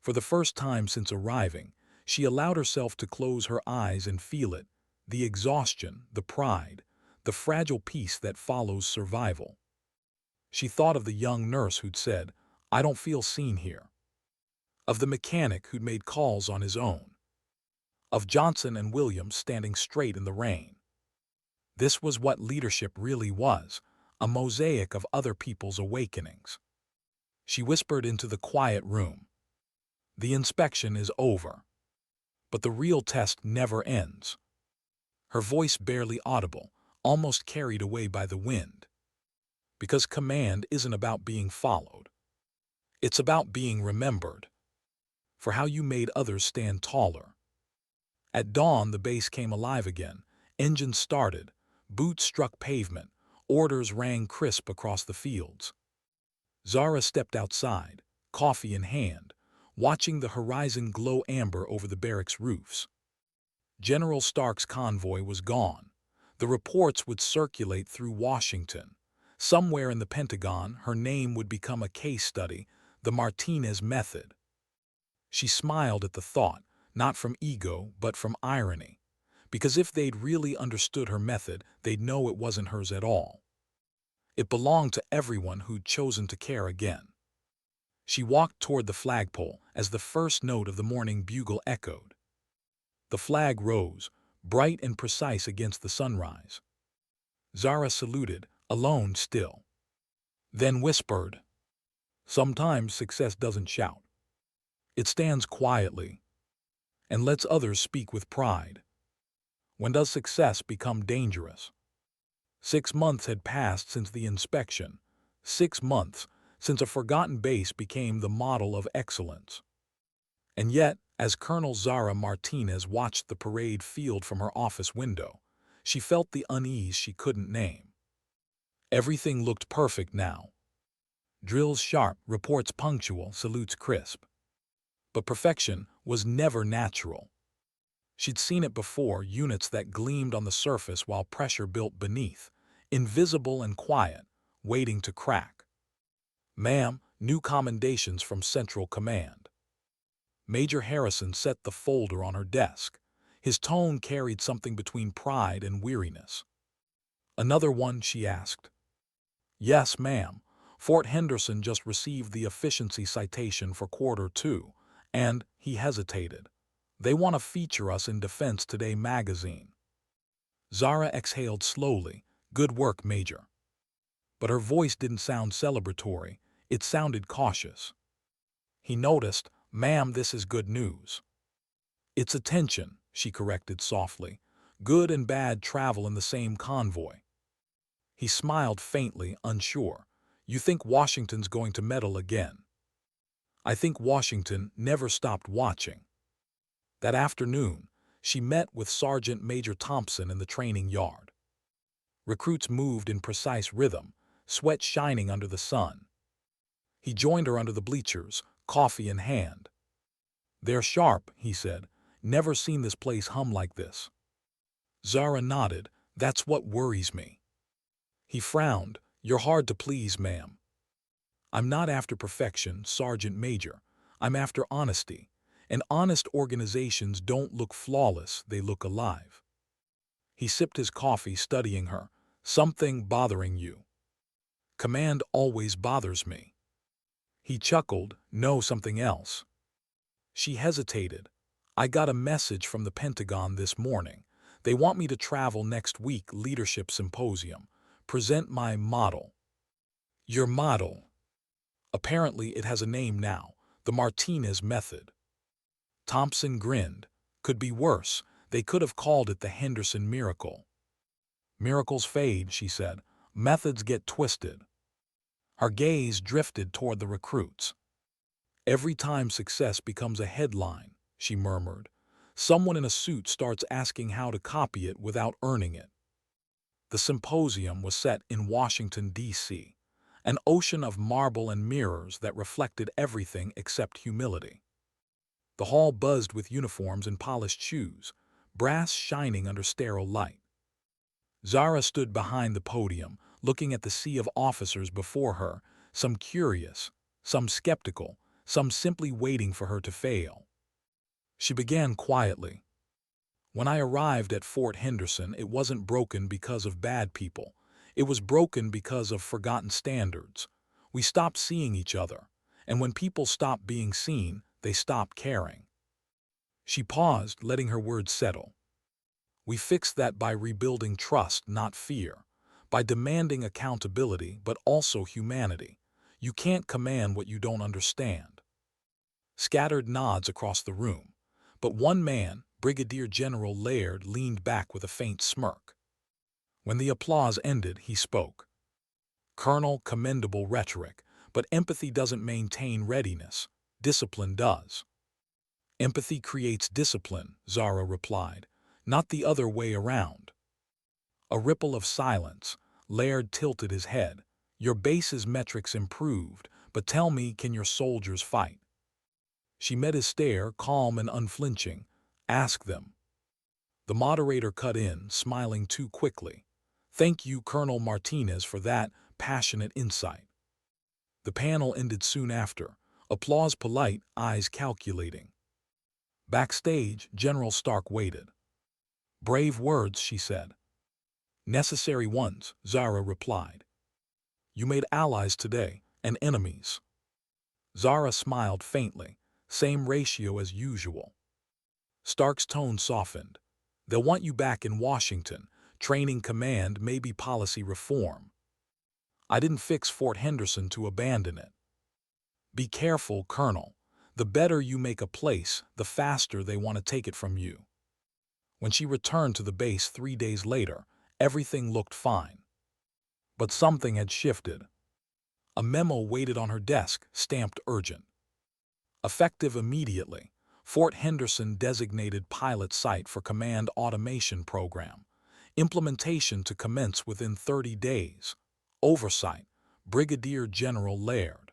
For the first time since arriving, she allowed herself to close her eyes and feel it, the exhaustion, the pride, the fragile peace that follows survival. She thought of the young nurse who'd said, I don't feel seen here. Of the mechanic who'd made calls on his own. Of Johnson and Williams standing straight in the rain. This was what leadership really was, a mosaic of other people's awakenings. She whispered into the quiet room. The inspection is over. But the real test never ends. Her voice barely audible, almost carried away by the wind. Because command isn't about being followed. It's about being remembered. For how you made others stand taller. At dawn, the base came alive again. Engines started. Boots struck pavement. Orders rang crisp across the fields. Zara stepped outside, coffee in hand, watching the horizon glow amber over the barracks roofs. General Stark's convoy was gone. The reports would circulate through Washington. Somewhere in the Pentagon, her name would become a case study, the Martinez method. She smiled at the thought, not from ego, but from irony. Because if they'd really understood her method, they'd know it wasn't hers at all. It belonged to everyone who'd chosen to care again. She walked toward the flagpole as the first note of the morning bugle echoed. The flag rose, bright and precise against the sunrise. Zara saluted, alone still. Then whispered, "Sometimes success doesn't shout. It stands quietly and lets others speak with pride. When does success become dangerous?" 6 months had passed since the inspection. 6 months since a forgotten base became the model of excellence. And yet, as Colonel Zara Martinez watched the parade field from her office window, she felt the unease she couldn't name. Everything looked perfect now. Drills sharp, reports punctual, salutes crisp. But perfection was never natural. She'd seen it before, units that gleamed on the surface while pressure built beneath, invisible and quiet, waiting to crack. "Ma'am, new commendations from Central Command." Major Harrison set the folder on her desk. His tone carried something between pride and weariness. "Another one?" she asked. "Yes, ma'am. Fort Henderson just received the efficiency citation for Q2, and," he hesitated, "they want to feature us in Defense Today magazine." Zara exhaled slowly. "Good work, Major." But her voice didn't sound celebratory. It sounded cautious. He noticed, "Ma'am, this is good news." "It's attention," she corrected softly. "Good and bad travel in the same convoy." He smiled faintly, unsure. "You think Washington's going to meddle again?" "I think Washington never stopped watching." That afternoon, she met with Sergeant Major Thompson in the training yard. Recruits moved in precise rhythm, sweat shining under the sun. He joined her under the bleachers, coffee in hand. "They're sharp," he said. "Never seen this place hum like this." Zara nodded. "That's what worries me." He frowned. "You're hard to please, ma'am." "I'm not after perfection, Sergeant Major. I'm after honesty. And honest organizations don't look flawless, they look alive." He sipped his coffee, studying her. "Something bothering you?" "Command always bothers me." He chuckled. "No, something else." She hesitated. "I got a message from the Pentagon this morning. They want me to travel next week, leadership symposium. Present my model." "Your model?" "Apparently it has a name now. The Martinez method." Thompson grinned. "Could be worse. They could have called it the Henderson miracle." "Miracles fade," she said. "Methods get twisted." Her gaze drifted toward the recruits. "Every time success becomes a headline," she murmured, "someone in a suit starts asking how to copy it without earning it." The symposium was set in Washington, D.C., an ocean of marble and mirrors that reflected everything except humility. The hall buzzed with uniforms and polished shoes, brass shining under sterile light. Zara stood behind the podium, looking at the sea of officers before her, some curious, some skeptical, some simply waiting for her to fail. She began quietly. "When I arrived at Fort Henderson, it wasn't broken because of bad people. It was broken because of forgotten standards. We stopped seeing each other, and when people stop being seen, they stop caring." She paused, letting her words settle. "We fixed that by rebuilding trust, not fear, by demanding accountability, but also humanity. You can't command what you don't understand." Scattered nods across the room, but one man, Brigadier General Laird, leaned back with a faint smirk. When the applause ended, he spoke. "Colonel, commendable rhetoric, but empathy doesn't maintain readiness. Discipline does." "Empathy creates discipline," Zara replied, "not the other way around." A ripple of silence. Laird tilted his head. "Your base's metrics improved, but tell me, can your soldiers fight?" She met his stare, calm and unflinching. "Ask them." The moderator cut in, smiling too quickly. "Thank you, Colonel Martinez, for that passionate insight." The panel ended soon after. Applause polite, eyes calculating. Backstage, General Stark waited. "Brave words," she said. "Necessary ones," Zara replied. "You made allies today, and enemies." Zara smiled faintly. "Same ratio as usual." Stark's tone softened. "They'll want you back in Washington. Training command, maybe policy reform. I didn't fix Fort Henderson to abandon it." "Be careful, Colonel. The better you make a place, the faster they want to take it from you." When she returned to the base 3 days later, everything looked fine. But something had shifted. A memo waited on her desk, stamped urgent. "Effective immediately. Fort Henderson designated pilot site for command automation program. Implementation to commence within 30 days. Oversight, Brigadier General Laird."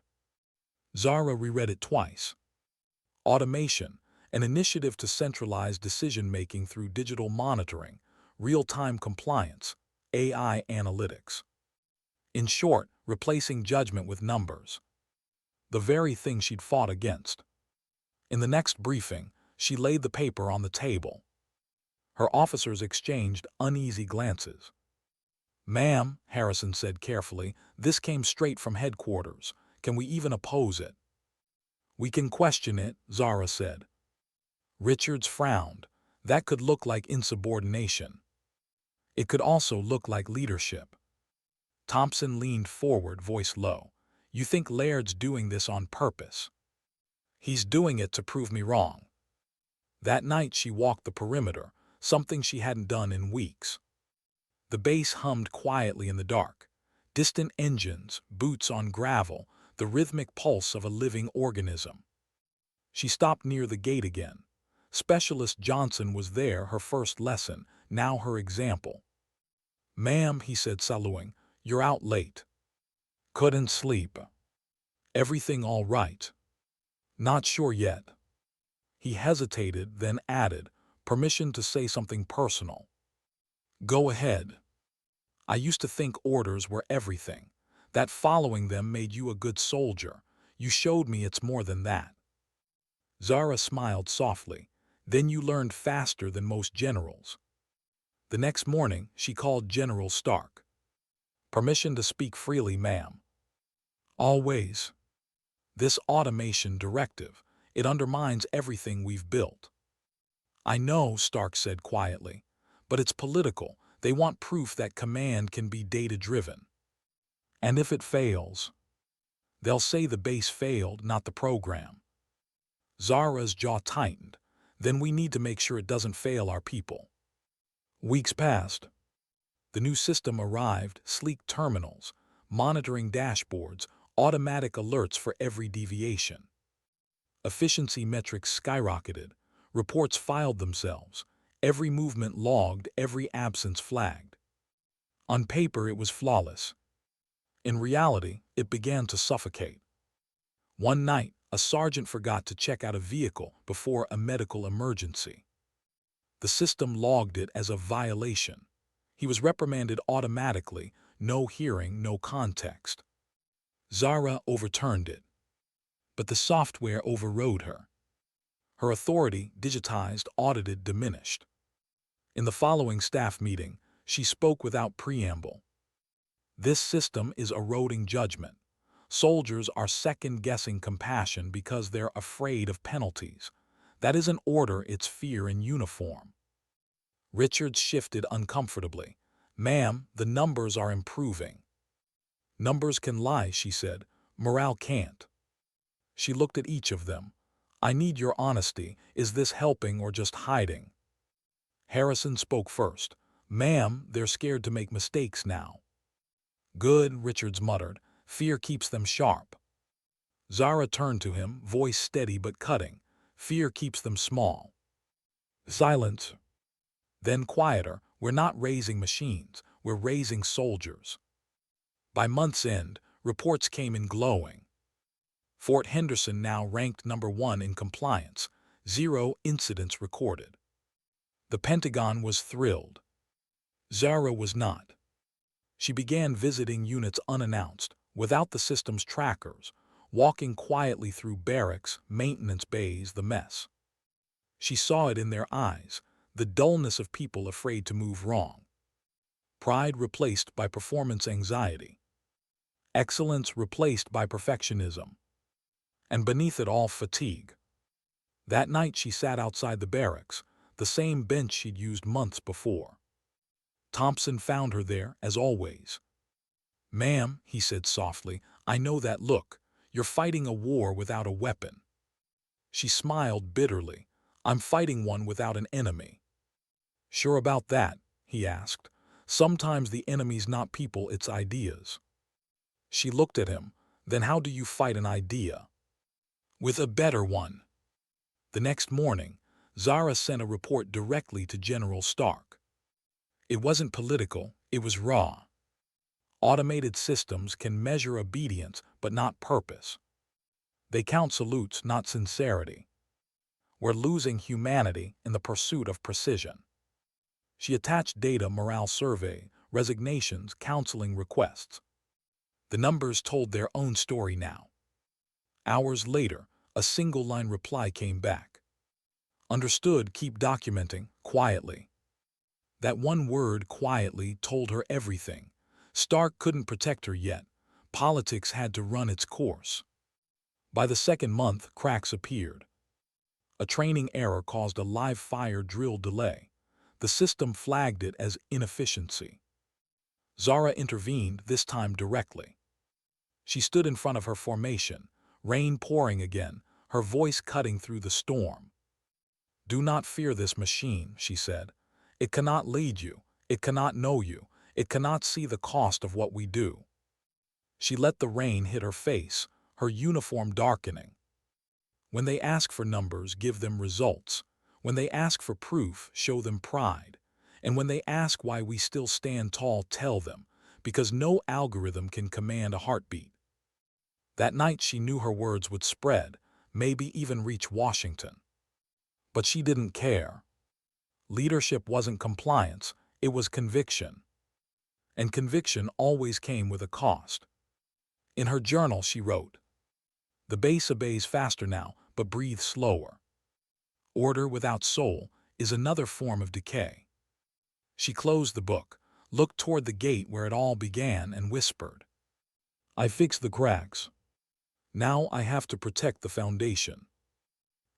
Zara reread it twice. Automation, an initiative to centralize decision-making through digital monitoring, real-time compliance, AI analytics. In short, replacing judgment with numbers. The very thing she'd fought against. In the next briefing, she laid the paper on the table. Her officers exchanged uneasy glances. "Ma'am," Harrison said carefully, "this came straight from headquarters. Can we even oppose it?" "We can question it," Zara said. Richards frowned. "That could look like insubordination. It could also look like leadership." Thompson leaned forward, voice low. "You think Laird's doing this on purpose?" "He's doing it to prove me wrong." That night she walked the perimeter, something she hadn't done in weeks. The base hummed quietly in the dark. Distant engines, boots on gravel, the rhythmic pulse of a living organism. She stopped near the gate again. Specialist Johnson was there, her first lesson, now her example. "Ma'am," he said, saluting, "you're out late." "Couldn't sleep." "Everything all right?" "Not sure yet." He hesitated, then added, "Permission to say something personal." "Go ahead." "I used to think orders were everything. That following them made you a good soldier. You showed me it's more than that." Zara smiled softly. "Then you learned faster than most generals." The next morning, she called General Stark. "Permission to speak freely, ma'am." "Always." "This automation directive, it undermines everything we've built." "I know," Stark said quietly, "but it's political. They want proof that command can be data-driven." "And if it fails?" "They'll say the base failed, not the program." Zara's jaw tightened. "Then we need to make sure it doesn't fail our people." Weeks passed. The new system arrived, sleek terminals, monitoring dashboards, automatic alerts for every deviation. Efficiency metrics skyrocketed. Reports filed themselves. Every movement logged, every absence flagged. On paper, it was flawless. In reality, it began to suffocate. One night, a sergeant forgot to check out a vehicle before a medical emergency. The system logged it as a violation. He was reprimanded automatically, no hearing, no context. Zara overturned it. But the software overrode her. Her authority, digitized, audited, diminished. In the following staff meeting, she spoke without preamble. "This system is eroding judgment. Soldiers are second-guessing compassion because they're afraid of penalties. That isn't order, it's fear in uniform." Richards shifted uncomfortably. "Ma'am, the numbers are improving." "Numbers can lie," she said. "Morale can't." She looked at each of them. "I need your honesty. Is this helping or just hiding?" Harrison spoke first. Ma'am, they're scared to make mistakes now. Good, Richards muttered. Fear keeps them sharp. Zara turned to him, voice steady but cutting. Fear keeps them small. Silence. Then quieter. We're not raising machines. We're raising soldiers. By month's end, reports came in glowing. Fort Henderson now ranked #1 in compliance. 0 incidents recorded. The Pentagon was thrilled. Zara was not. She began visiting units unannounced, without the system's trackers, walking quietly through barracks, maintenance bays, the mess. She saw it in their eyes, the dullness of people afraid to move wrong. Pride replaced by performance anxiety. Excellence replaced by perfectionism. And beneath it all, fatigue. That night she sat outside the barracks, the same bench she'd used months before. Thompson found her there, as always. "Ma'am," he said softly, "I know that look. You're fighting a war without a weapon." She smiled bitterly. "I'm fighting one without an enemy." "Sure about that?" he asked. "Sometimes the enemy's not people, it's ideas." She looked at him. "Then how do you fight an idea?" "With a better one." The next morning, Zara sent a report directly to General Stark. It wasn't political, it was raw. Automated systems can measure obedience but not purpose. They count salutes, not sincerity. We're losing humanity in the pursuit of precision. She attached data, morale survey, resignations, counseling requests. The numbers told their own story now. Hours later, a single-line reply came back. "Understood, keep documenting, quietly." That one word, quietly, told her everything. Stark couldn't protect her yet. Politics had to run its course. By the second month, cracks appeared. A training error caused a live fire drill delay. The system flagged it as inefficiency. Zara intervened, this time directly. She stood in front of her formation, rain pouring again, her voice cutting through the storm. "Do not fear this machine," she said. "It cannot lead you. It cannot know you. It cannot see the cost of what we do." She let the rain hit her face, her uniform darkening. "When they ask for numbers, give them results. When they ask for proof, show them pride. And when they ask why we still stand tall, tell them, because no algorithm can command a heartbeat." That night she knew her words would spread, maybe even reach Washington. But she didn't care. Leadership wasn't compliance, it was conviction. And conviction always came with a cost. In her journal she wrote, "The base obeys faster now, but breathes slower. Order without soul is another form of decay." She closed the book, looked toward the gate where it all began, and whispered, "I fixed the cracks. Now I have to protect the foundation."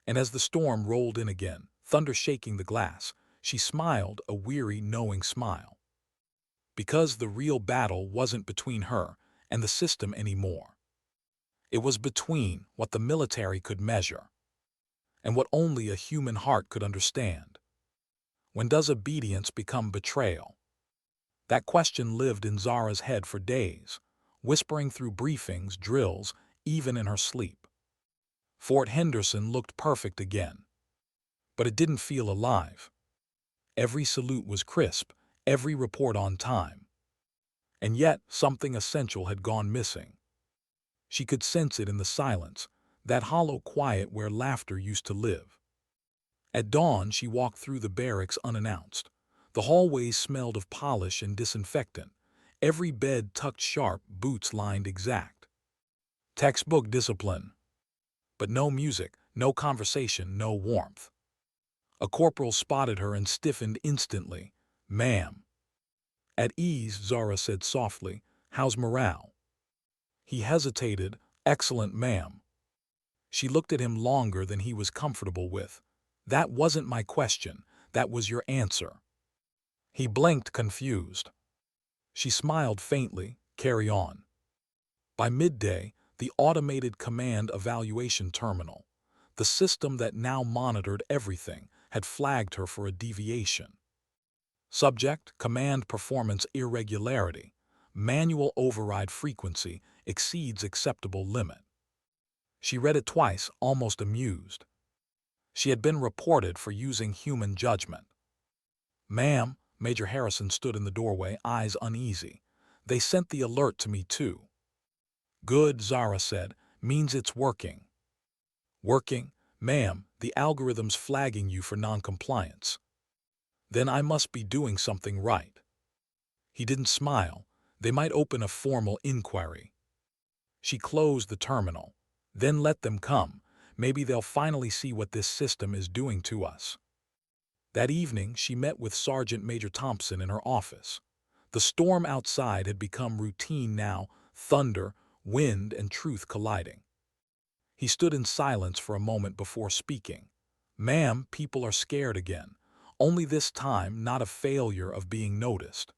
And as the storm rolled in again, thunder shaking the glass, she smiled, a weary, knowing smile. Because the real battle wasn't between her and the system anymore. It was between what the military could measure and what only a human heart could understand. When does obedience become betrayal? That question lived in Zara's head for days, whispering through briefings, drills, even in her sleep. Fort Henderson looked perfect again. But it didn't feel alive. Every salute was crisp, every report on time. And yet, something essential had gone missing. She could sense it in the silence, that hollow quiet where laughter used to live. At dawn, she walked through the barracks unannounced. The hallways smelled of polish and disinfectant. Every bed tucked sharp, boots lined exact. Textbook discipline. But no music, no conversation, no warmth. A corporal spotted her and stiffened instantly. "Ma'am." "At ease," Zara said softly. "How's morale?" He hesitated. "Excellent, ma'am." She looked at him longer than he was comfortable with. "That wasn't my question. That was your answer." He blinked, confused. She smiled faintly. "Carry on." By midday, the automated command evaluation terminal, the system that now monitored everything, had flagged her for a deviation. Subject, command performance irregularity. Manual override frequency exceeds acceptable limit. She read it twice, almost amused. She had been reported for using human judgment. "Ma'am," Major Harrison stood in the doorway, eyes uneasy. "They sent the alert to me too." "Good," Zara said. "Means it's working." "Working? Ma'am, the algorithm's flagging you for noncompliance." "Then I must be doing something right." He didn't smile. "They might open a formal inquiry." She closed the terminal. "Then let them come. Maybe they'll finally see what this system is doing to us." That evening, she met with Sergeant Major Thompson in her office. The storm outside had become routine now, thunder, wind, and truth colliding. He stood in silence for a moment before speaking. "Ma'am, people are scared again. Only this time not a failure of being noticed."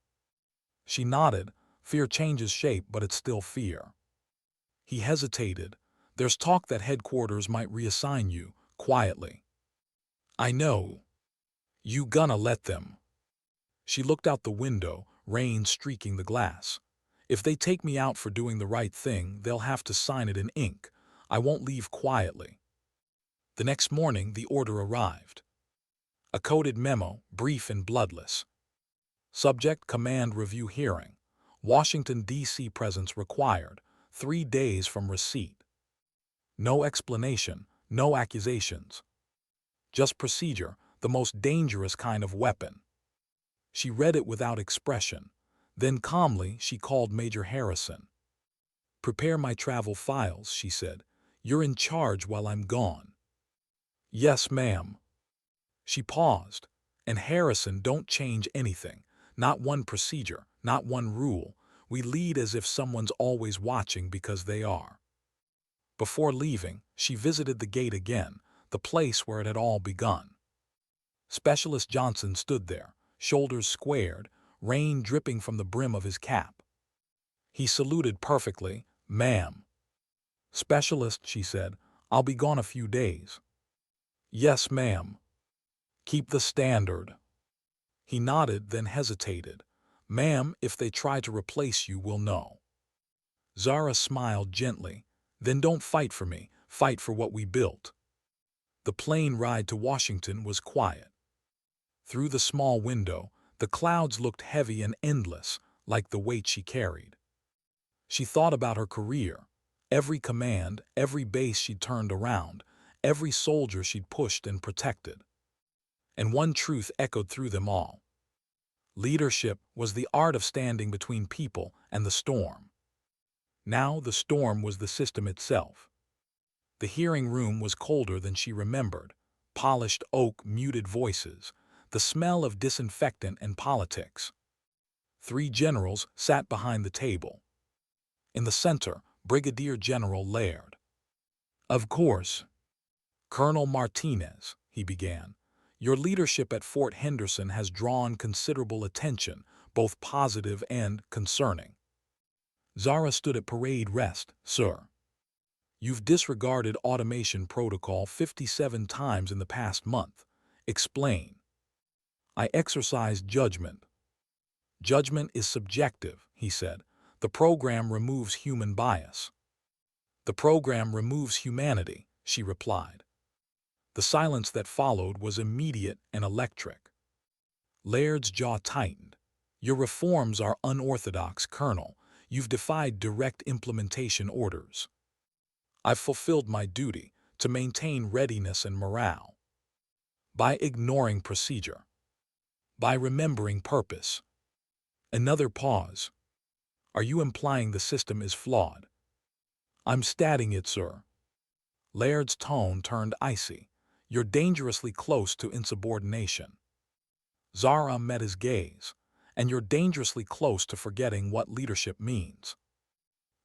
She nodded. "Fear changes shape, but it's still fear." He hesitated. "There's talk that headquarters might reassign you, quietly." "I know. You gonna let them?" She looked out the window, rain streaking the glass. "If they take me out for doing the right thing, they'll have to sign it in ink. I won't leave quietly." The next morning, the order arrived. A coded memo, brief and bloodless. Subject, command review hearing. Washington, D.C. presence required. 3 days from receipt. No explanation, no accusations. Just procedure, the most dangerous kind of weapon. She read it without expression. Then calmly, she called Major Harrison. "Prepare my travel files," she said. "You're in charge while I'm gone." "Yes, ma'am." She paused. "And Harrison, don't change anything. Not one procedure, not one rule. We lead as if someone's always watching because they are." Before leaving, she visited the gate again, the place where it had all begun. Specialist Johnson stood there, shoulders squared, rain dripping from the brim of his cap. He saluted perfectly. "Ma'am." "Specialist," she said, "I'll be gone a few days." "Yes, ma'am." "Keep the standard." He nodded, then hesitated. "Ma'am, if they try to replace you, we'll know." Zara smiled gently. "Then don't fight for me, fight for what we built." The plane ride to Washington was quiet. Through the small window, the clouds looked heavy and endless, like the weight she carried. She thought about her career, every command, every base she'd turned around, every soldier she'd pushed and protected. And one truth echoed through them all. Leadership was the art of standing between people and the storm. Now the storm was the system itself. The hearing room was colder than she remembered. Polished oak, muted voices, the smell of disinfectant and politics. 3 generals sat behind the table. In the center, Brigadier General Laird. "Of course, Colonel Martinez," he began, "your leadership at Fort Henderson has drawn considerable attention, both positive and concerning." Zara stood at parade rest. "Sir, you've disregarded automation protocol 57 times in the past month. Explain." "I exercise judgment." "Judgment is subjective," he said. "The program removes human bias." "The program removes humanity," she replied. The silence that followed was immediate and electric. Laird's jaw tightened. "Your reforms are unorthodox, Colonel. You've defied direct implementation orders." "I've fulfilled my duty to maintain readiness and morale." "By ignoring procedure. By remembering purpose." Another pause. "Are you implying the system is flawed?" "I'm stating it, sir." Laird's tone turned icy. "You're dangerously close to insubordination." Zara met his gaze. "And you're dangerously close to forgetting what leadership means."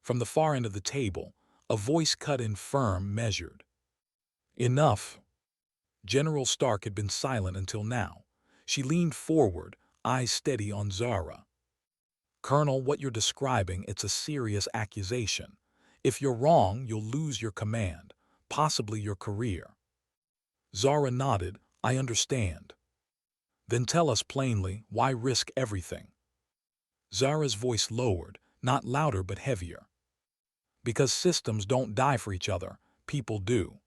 From the far end of the table, a voice cut in firm, measured. "Enough." General Stark had been silent until now. She leaned forward, eyes steady on Zara. "Colonel, what you're describing, it's a serious accusation. If you're wrong, you'll lose your command, possibly your career." Zara nodded. "I understand." Then tell us plainly, why risk everything? Zara's voice lowered, not louder but heavier. Because systems don't die for each other, people do.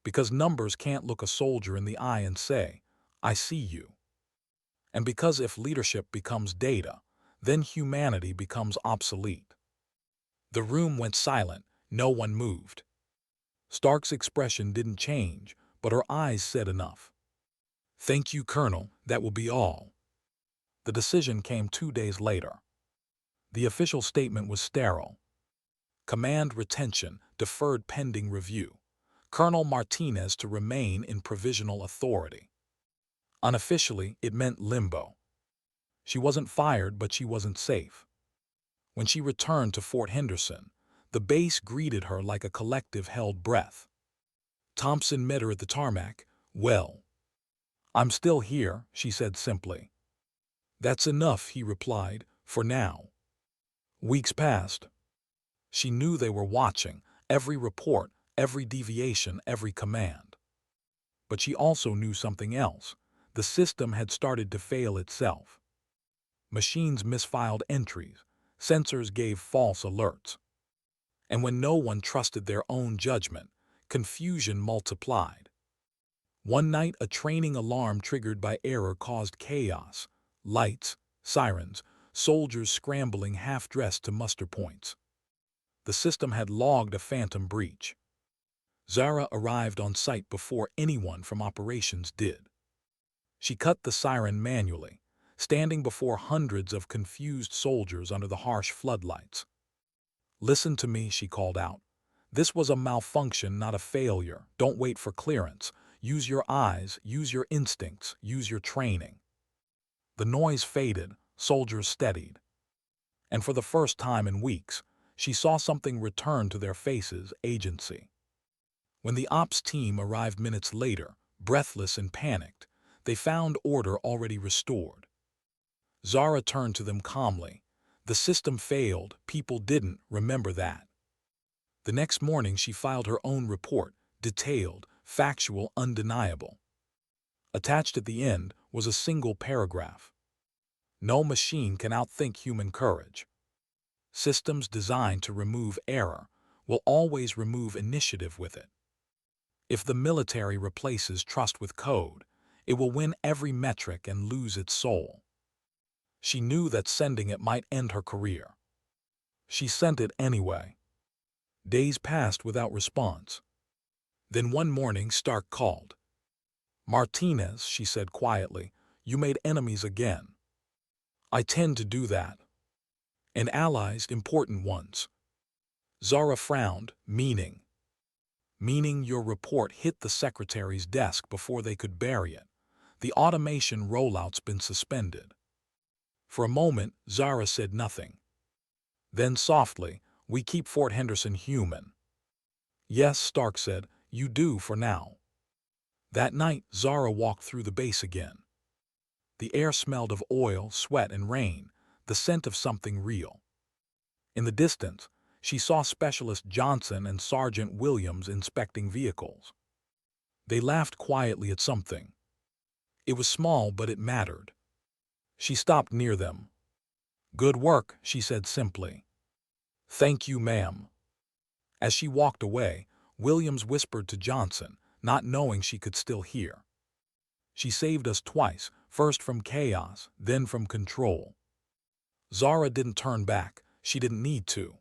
Because numbers can't look a soldier in the eye and say, I see you. And because if leadership becomes data, then humanity becomes obsolete. The room went silent, no one moved. Stark's expression didn't change, but her eyes said enough. Thank you, Colonel, that will be all. The decision came 2 days later. The official statement was sterile. Command retention, deferred pending review. Colonel Martinez to remain in provisional authority. Unofficially, it meant limbo. She wasn't fired, but she wasn't safe. When she returned to Fort Henderson, the base greeted her like a collective held breath. Thompson met her at the tarmac. Well, I'm still here, she said simply. That's enough, he replied, for now. Weeks passed. She knew they were watching, every report, every deviation, every command. But she also knew something else. The system had started to fail itself. Machines misfiled entries, sensors gave false alerts. And when no one trusted their own judgment, confusion multiplied. One night, a training alarm triggered by error caused chaos. Lights, sirens, soldiers scrambling half-dressed to muster points. The system had logged a phantom breach. Zara arrived on site before anyone from operations did. She cut the siren manually, standing before hundreds of confused soldiers under the harsh floodlights. Listen to me, she called out. This was a malfunction, not a failure. Don't wait for clearance. Use your eyes, use your instincts, use your training. The noise faded, soldiers steadied. And for the first time in weeks, she saw something return to their faces: agency. When the ops team arrived minutes later, breathless and panicked, they found order already restored. Zara turned to them calmly. The system failed, people didn't, remember that. The next morning she filed her own report, detailed, factual, undeniable. Attached at the end was a single paragraph. No machine can outthink human courage. Systems designed to remove error will always remove initiative with it. If the military replaces trust with code, it will win every metric and lose its soul. She knew that sending it might end her career. She sent it anyway. Days passed without response. Then one morning Stark called. Martinez, she said quietly, you made enemies again. I tend to do that. And allies, important ones. Zara frowned, meaning your report hit the secretary's desk before they could bury it. The automation rollout's been suspended. For a moment, Zara said nothing. Then softly, we keep Fort Henderson human. Yes, Stark said, you do for now. That night, Zara walked through the base again. The air smelled of oil, sweat, and rain, the scent of something real. In the distance, she saw Specialist Johnson and Sergeant Williams inspecting vehicles. They laughed quietly at something. It was small, but it mattered. She stopped near them. Good work, she said simply. Thank you, ma'am. As she walked away, Williams whispered to Johnson, not knowing she could still hear. She saved us twice, first from chaos, then from control. Zara didn't turn back. She didn't need to.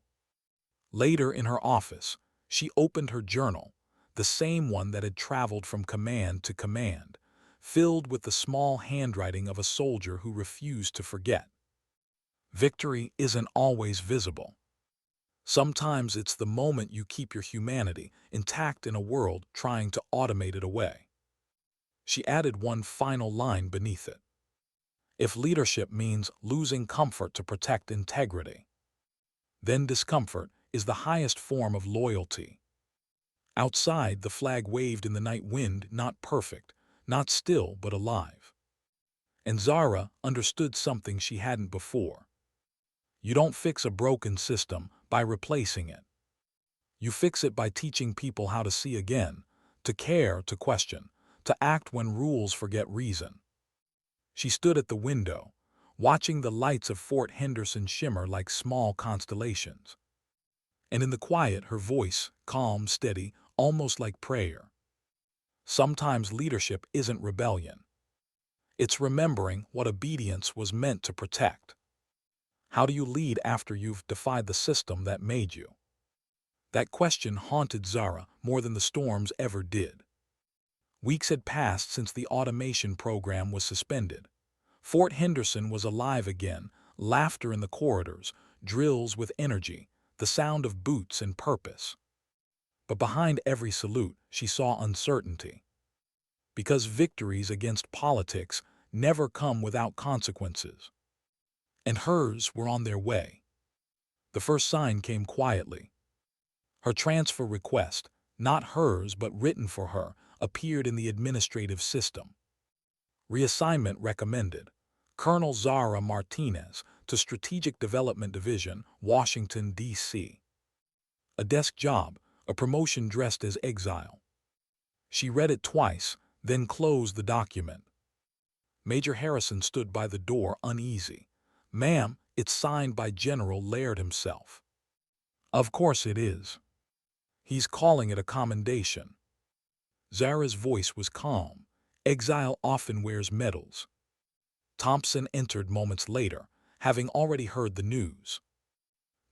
Later in her office, she opened her journal, the same one that had traveled from command to command, filled with the small handwriting of a soldier who refused to forget. Victory isn't always visible. Sometimes it's the moment you keep your humanity intact in a world trying to automate it away. She added one final line beneath it. If leadership means losing comfort to protect integrity, then discomfort is the highest form of loyalty. Outside, the flag waved in the night wind, not perfect, not still, but alive. And Zara understood something she hadn't before. You don't fix a broken system by replacing it. You fix it by teaching people how to see again, to care, to question, to act when rules forget reason. She stood at the window, watching the lights of Fort Henderson shimmer like small constellations. And in the quiet, her voice, calm, steady, almost like prayer. Sometimes leadership isn't rebellion. It's remembering what obedience was meant to protect. How do you lead after you've defied the system that made you? That question haunted Zara more than the storms ever did. Weeks had passed since the automation program was suspended. Fort Henderson was alive again, laughter in the corridors, drills with energy, the sound of boots and purpose. But behind every salute, she saw uncertainty. Because victories against politics never come without consequences. And hers were on their way. The first sign came quietly. Her transfer request, not hers but written for her, appeared in the administrative system. Reassignment recommended. Colonel Zara Martinez to Strategic Development Division, Washington, D.C. A desk job, a promotion dressed as exile. She read it twice, then closed the document. Major Harrison stood by the door uneasy. "Ma'am, it's signed by General Laird himself." "Of course it is. He's calling it a commendation." Zara's voice was calm. Exile often wears medals. Thompson entered moments later, having already heard the news.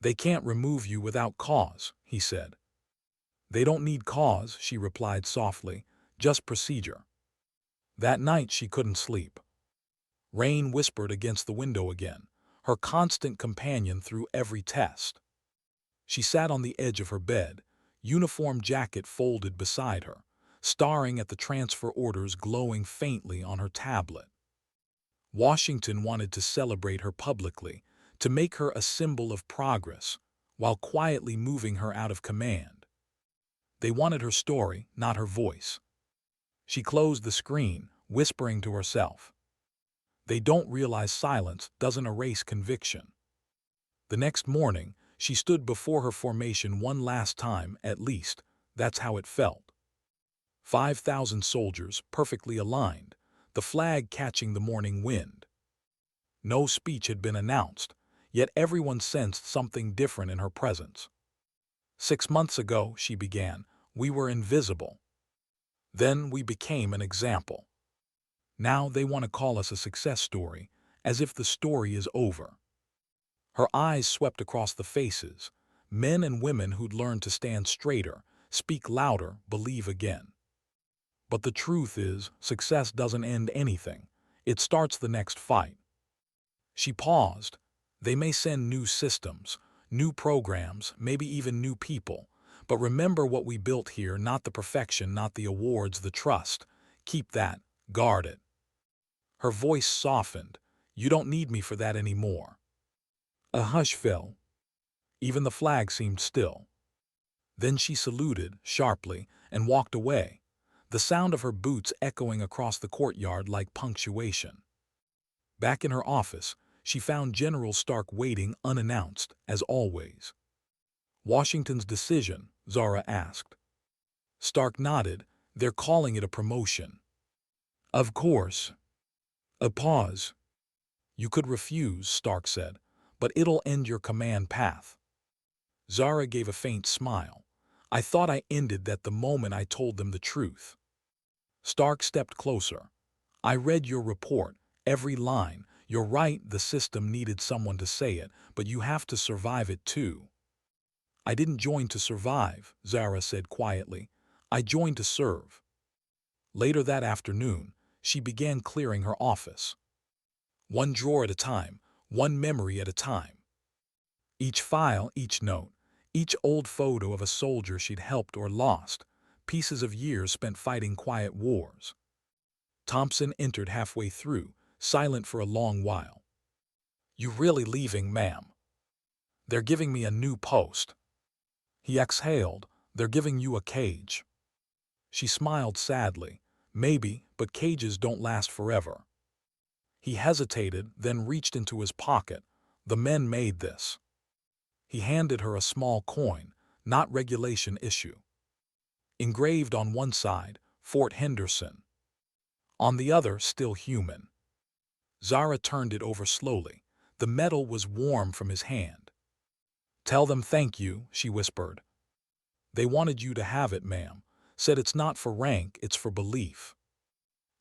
"They can't remove you without cause," he said. "They don't need cause," she replied softly, "just procedure." That night she couldn't sleep. Rain whispered against the window again, her constant companion through every test. She sat on the edge of her bed, uniform jacket folded beside her, staring at the transfer orders glowing faintly on her tablet. Washington wanted to celebrate her publicly, to make her a symbol of progress, while quietly moving her out of command. They wanted her story, not her voice. She closed the screen, whispering to herself. They don't realize silence doesn't erase conviction. The next morning, she stood before her formation one last time, at least, that's how it felt. 5,000 soldiers, perfectly aligned, the flag catching the morning wind. No speech had been announced, yet everyone sensed something different in her presence. 6 months ago, she began, we were invisible. Then we became an example. Now they want to call us a success story, as if the story is over. Her eyes swept across the faces, men and women who'd learned to stand straighter, speak louder, believe again. But the truth is, success doesn't end anything. It starts the next fight. She paused. They may send new systems, new programs, maybe even new people. But remember what we built here, not the perfection, not the awards, the trust. Keep that, guard it. Her voice softened. You don't need me for that anymore. A hush fell. Even the flag seemed still. Then she saluted, sharply, and walked away, the sound of her boots echoing across the courtyard like punctuation. Back in her office, she found General Stark waiting unannounced, as always. "Washington's decision?" Zara asked. Stark nodded. "They're calling it a promotion." "Of course." A pause. "You could refuse," Stark said, "but it'll end your command path." Zara gave a faint smile. "I thought I ended that the moment I told them the truth." Stark stepped closer. "I read your report, every line. You're right, the system needed someone to say it, but you have to survive it too." "I didn't join to survive," Zara said quietly. "I joined to serve." Later that afternoon, she began clearing her office. One drawer at a time, one memory at a time. Each file, each note, each old photo of a soldier she'd helped or lost, pieces of years spent fighting quiet wars. Thompson entered halfway through, silent for a long while. "You really leaving, ma'am?" "They're giving me a new post." He exhaled. "They're giving you a cage." She smiled sadly. "Maybe, but cages don't last forever." He hesitated, then reached into his pocket. "The men made this." He handed her a small coin, not regulation issue. Engraved on one side, Fort Henderson. On the other, still human. Zara turned it over slowly. The metal was warm from his hand. "Tell them thank you," she whispered. "They wanted you to have it, ma'am. Said it's not for rank, it's for belief."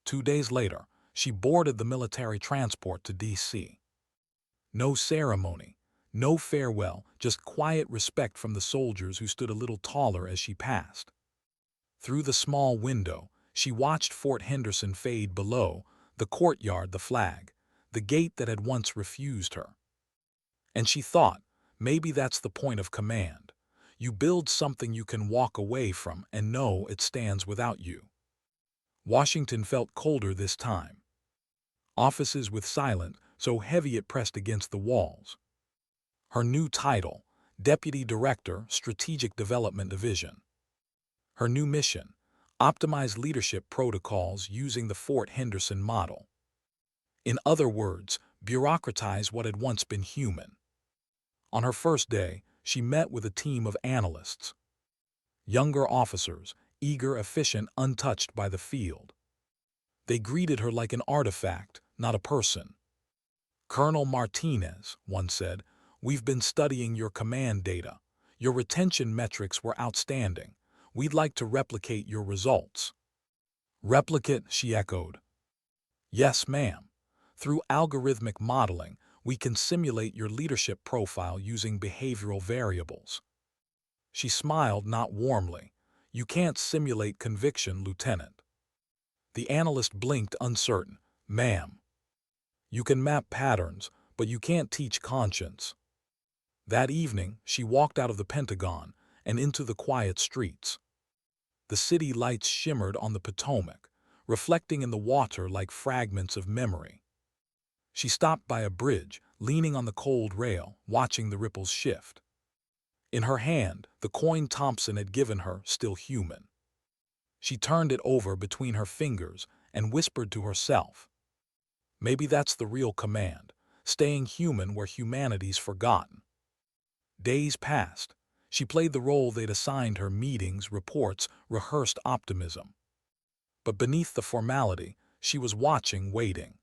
2 days later, she boarded the military transport to D.C. No ceremony, no farewell, just quiet respect from the soldiers who stood a little taller as she passed. Through the small window, she watched Fort Henderson fade below, the courtyard, the flag, the gate that had once refused her. And she thought, maybe that's the point of command. You build something you can walk away from and know it stands without you. Washington felt colder this time. Offices with silent, so heavy it pressed against the walls. Her new title, Deputy Director, Strategic Development Division. Her new mission, optimize leadership protocols using the Fort Henderson model. In other words, bureaucratize what had once been human. On her first day, she met with a team of analysts. Younger officers, eager, efficient, untouched by the field. They greeted her like an artifact, not a person. "Colonel Martinez," one said, "we've been studying your command data. Your retention metrics were outstanding. We'd like to replicate your results." "Replicate," she echoed. "Yes, ma'am. Through algorithmic modeling, we can simulate your leadership profile using behavioral variables." She smiled, not warmly. "You can't simulate conviction, Lieutenant." The analyst blinked, uncertain. "Ma'am, you can map patterns, but you can't teach conscience." That evening, she walked out of the Pentagon and into the quiet streets. The city lights shimmered on the Potomac, reflecting in the water like fragments of memory. She stopped by a bridge, leaning on the cold rail, watching the ripples shift. In her hand, the coin Thompson had given her, still human. She turned it over between her fingers and whispered to herself, "Maybe that's the real command, staying human where humanity's forgotten." Days passed. She played the role they'd assigned her: meetings, reports, rehearsed optimism. But beneath the formality, she was watching, waiting.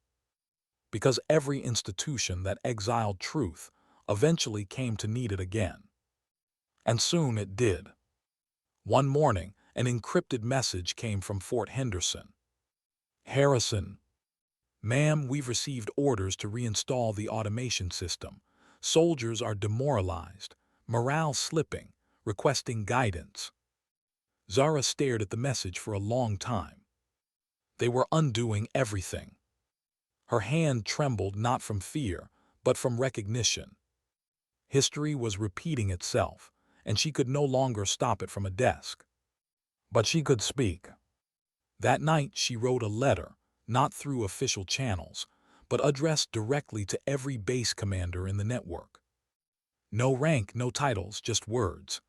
Because every institution that exiled truth eventually came to need it again. And soon it did. One morning, an encrypted message came from Fort Henderson. "Harrison, ma'am, we've received orders to reinstall the automation system. Soldiers are demoralized, morale slipping, requesting guidance." Zara stared at the message for a long time. They were undoing everything. Her hand trembled, not from fear, but from recognition. History was repeating itself, and she could no longer stop it from a desk. But she could speak. That night she wrote a letter, not through official channels, but addressed directly to every base commander in the network. No rank, no titles, just words.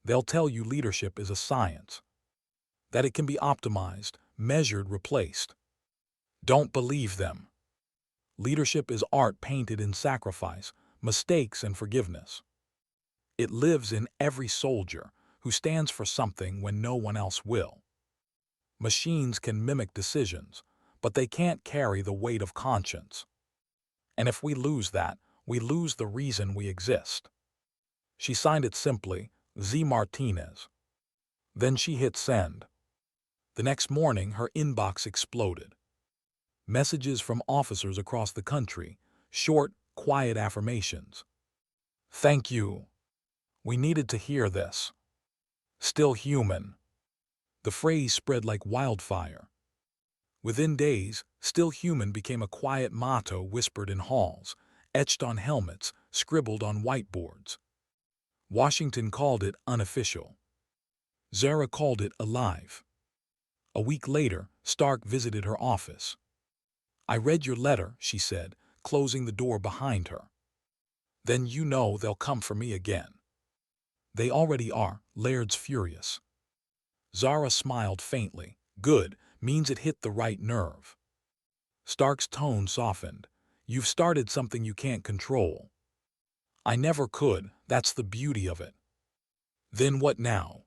They'll tell you leadership is a science, that it can be optimized, measured, replaced. Don't believe them. Leadership is art painted in sacrifice, mistakes, and forgiveness. It lives in every soldier who stands for something when no one else will. Machines can mimic decisions, but they can't carry the weight of conscience. And if we lose that, we lose the reason we exist. She signed it simply, Z. Martinez. Then she hit send. The next morning, her inbox exploded. Messages from officers across the country, short, quiet affirmations. "Thank you. We needed to hear this. Still human." The phrase spread like wildfire. Within days, "still human" became a quiet motto whispered in halls, etched on helmets, scribbled on whiteboards. Washington called it unofficial. Zara called it alive. A week later, Stark visited her office. "I read your letter," she said, closing the door behind her. "Then you know they'll come for me again." "They already are," Laird's furious. Zara smiled faintly. "Good, means it hit the right nerve." Stark's tone softened. "You've started something you can't control." "I never could, that's the beauty of it." "Then what now?"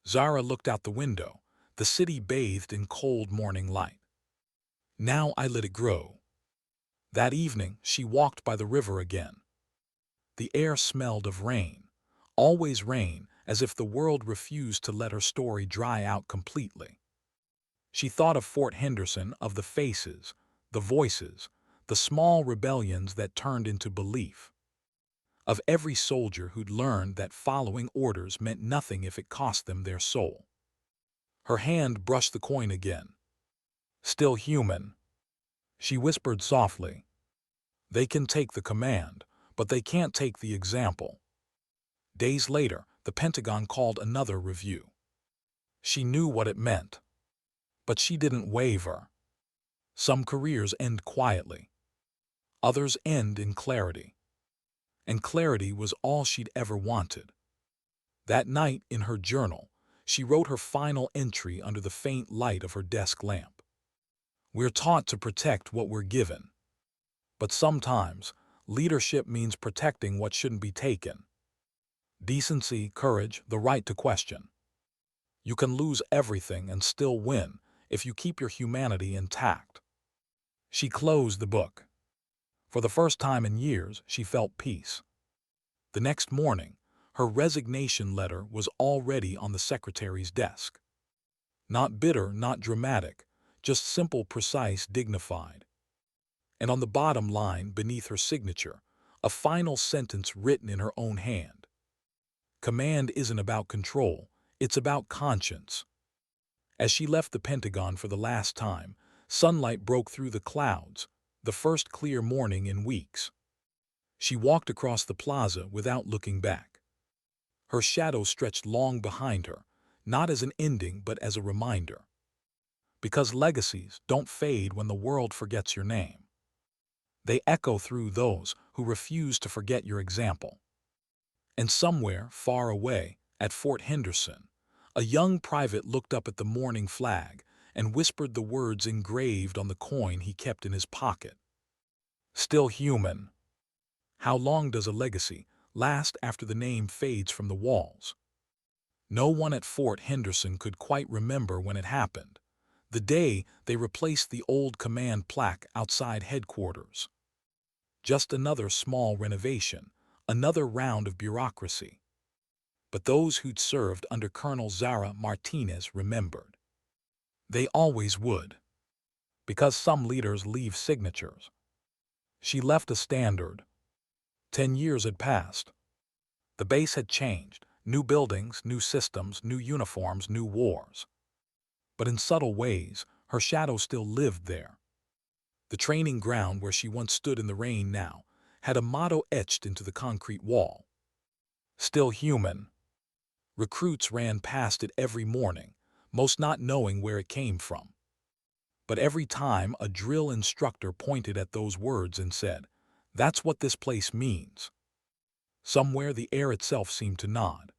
Zara looked out the window. The city bathed in cold morning light. "Now I let it grow. That evening, she walked by the river again. The air smelled of rain, always rain, as if the world refused to let her story dry out completely. She thought of Fort Henderson, of the faces, the voices, the small rebellions that turned into belief, of every soldier who'd learned that following orders meant nothing if it cost them their soul. Her hand brushed the coin again. "Still human," she whispered softly. "They can take the command, but they can't take the example." Days later, the Pentagon called another review. She knew what it meant, but she didn't waver. Some careers end quietly. Others end in clarity. And clarity was all she'd ever wanted. That night, in her journal, she wrote her final entry under the faint light of her desk lamp. "We're taught to protect what we're given. But sometimes, leadership means protecting what shouldn't be taken. Decency, courage, the right to question. You can lose everything and still win if you keep your humanity intact." She closed the book. For the first time in years, she felt peace. The next morning, her resignation letter was already on the secretary's desk. Not bitter, not dramatic, just simple, precise, dignified. And on the bottom line, beneath her signature, a final sentence written in her own hand. "Command isn't about control, it's about conscience." As she left the Pentagon for the last time, sunlight broke through the clouds, the first clear morning in weeks. She walked across the plaza without looking back. Her shadow stretched long behind her, not as an ending but as a reminder. Because legacies don't fade when the world forgets your name. They echo through those who refuse to forget your example. And somewhere, far away, at Fort Henderson, a young private looked up at the morning flag and whispered the words engraved on the coin he kept in his pocket. "Still human." How long does a legacy last after the name fades from the walls? No one at Fort Henderson could quite remember when it happened, the day they replaced the old command plaque outside headquarters. Just another small renovation, another round of bureaucracy. But those who'd served under Colonel Zara Martinez remembered. They always would. Because some leaders leave signatures. She left a standard. 10 years had passed. The base had changed. New buildings, new systems, new uniforms, new wars. But in subtle ways, her shadow still lived there. The training ground where she once stood in the rain now had a motto etched into the concrete wall. "Still human." Recruits ran past it every morning, most not knowing where it came from. But every time a drill instructor pointed at those words and said, "That's what this place means." Somewhere the air itself seemed to nod.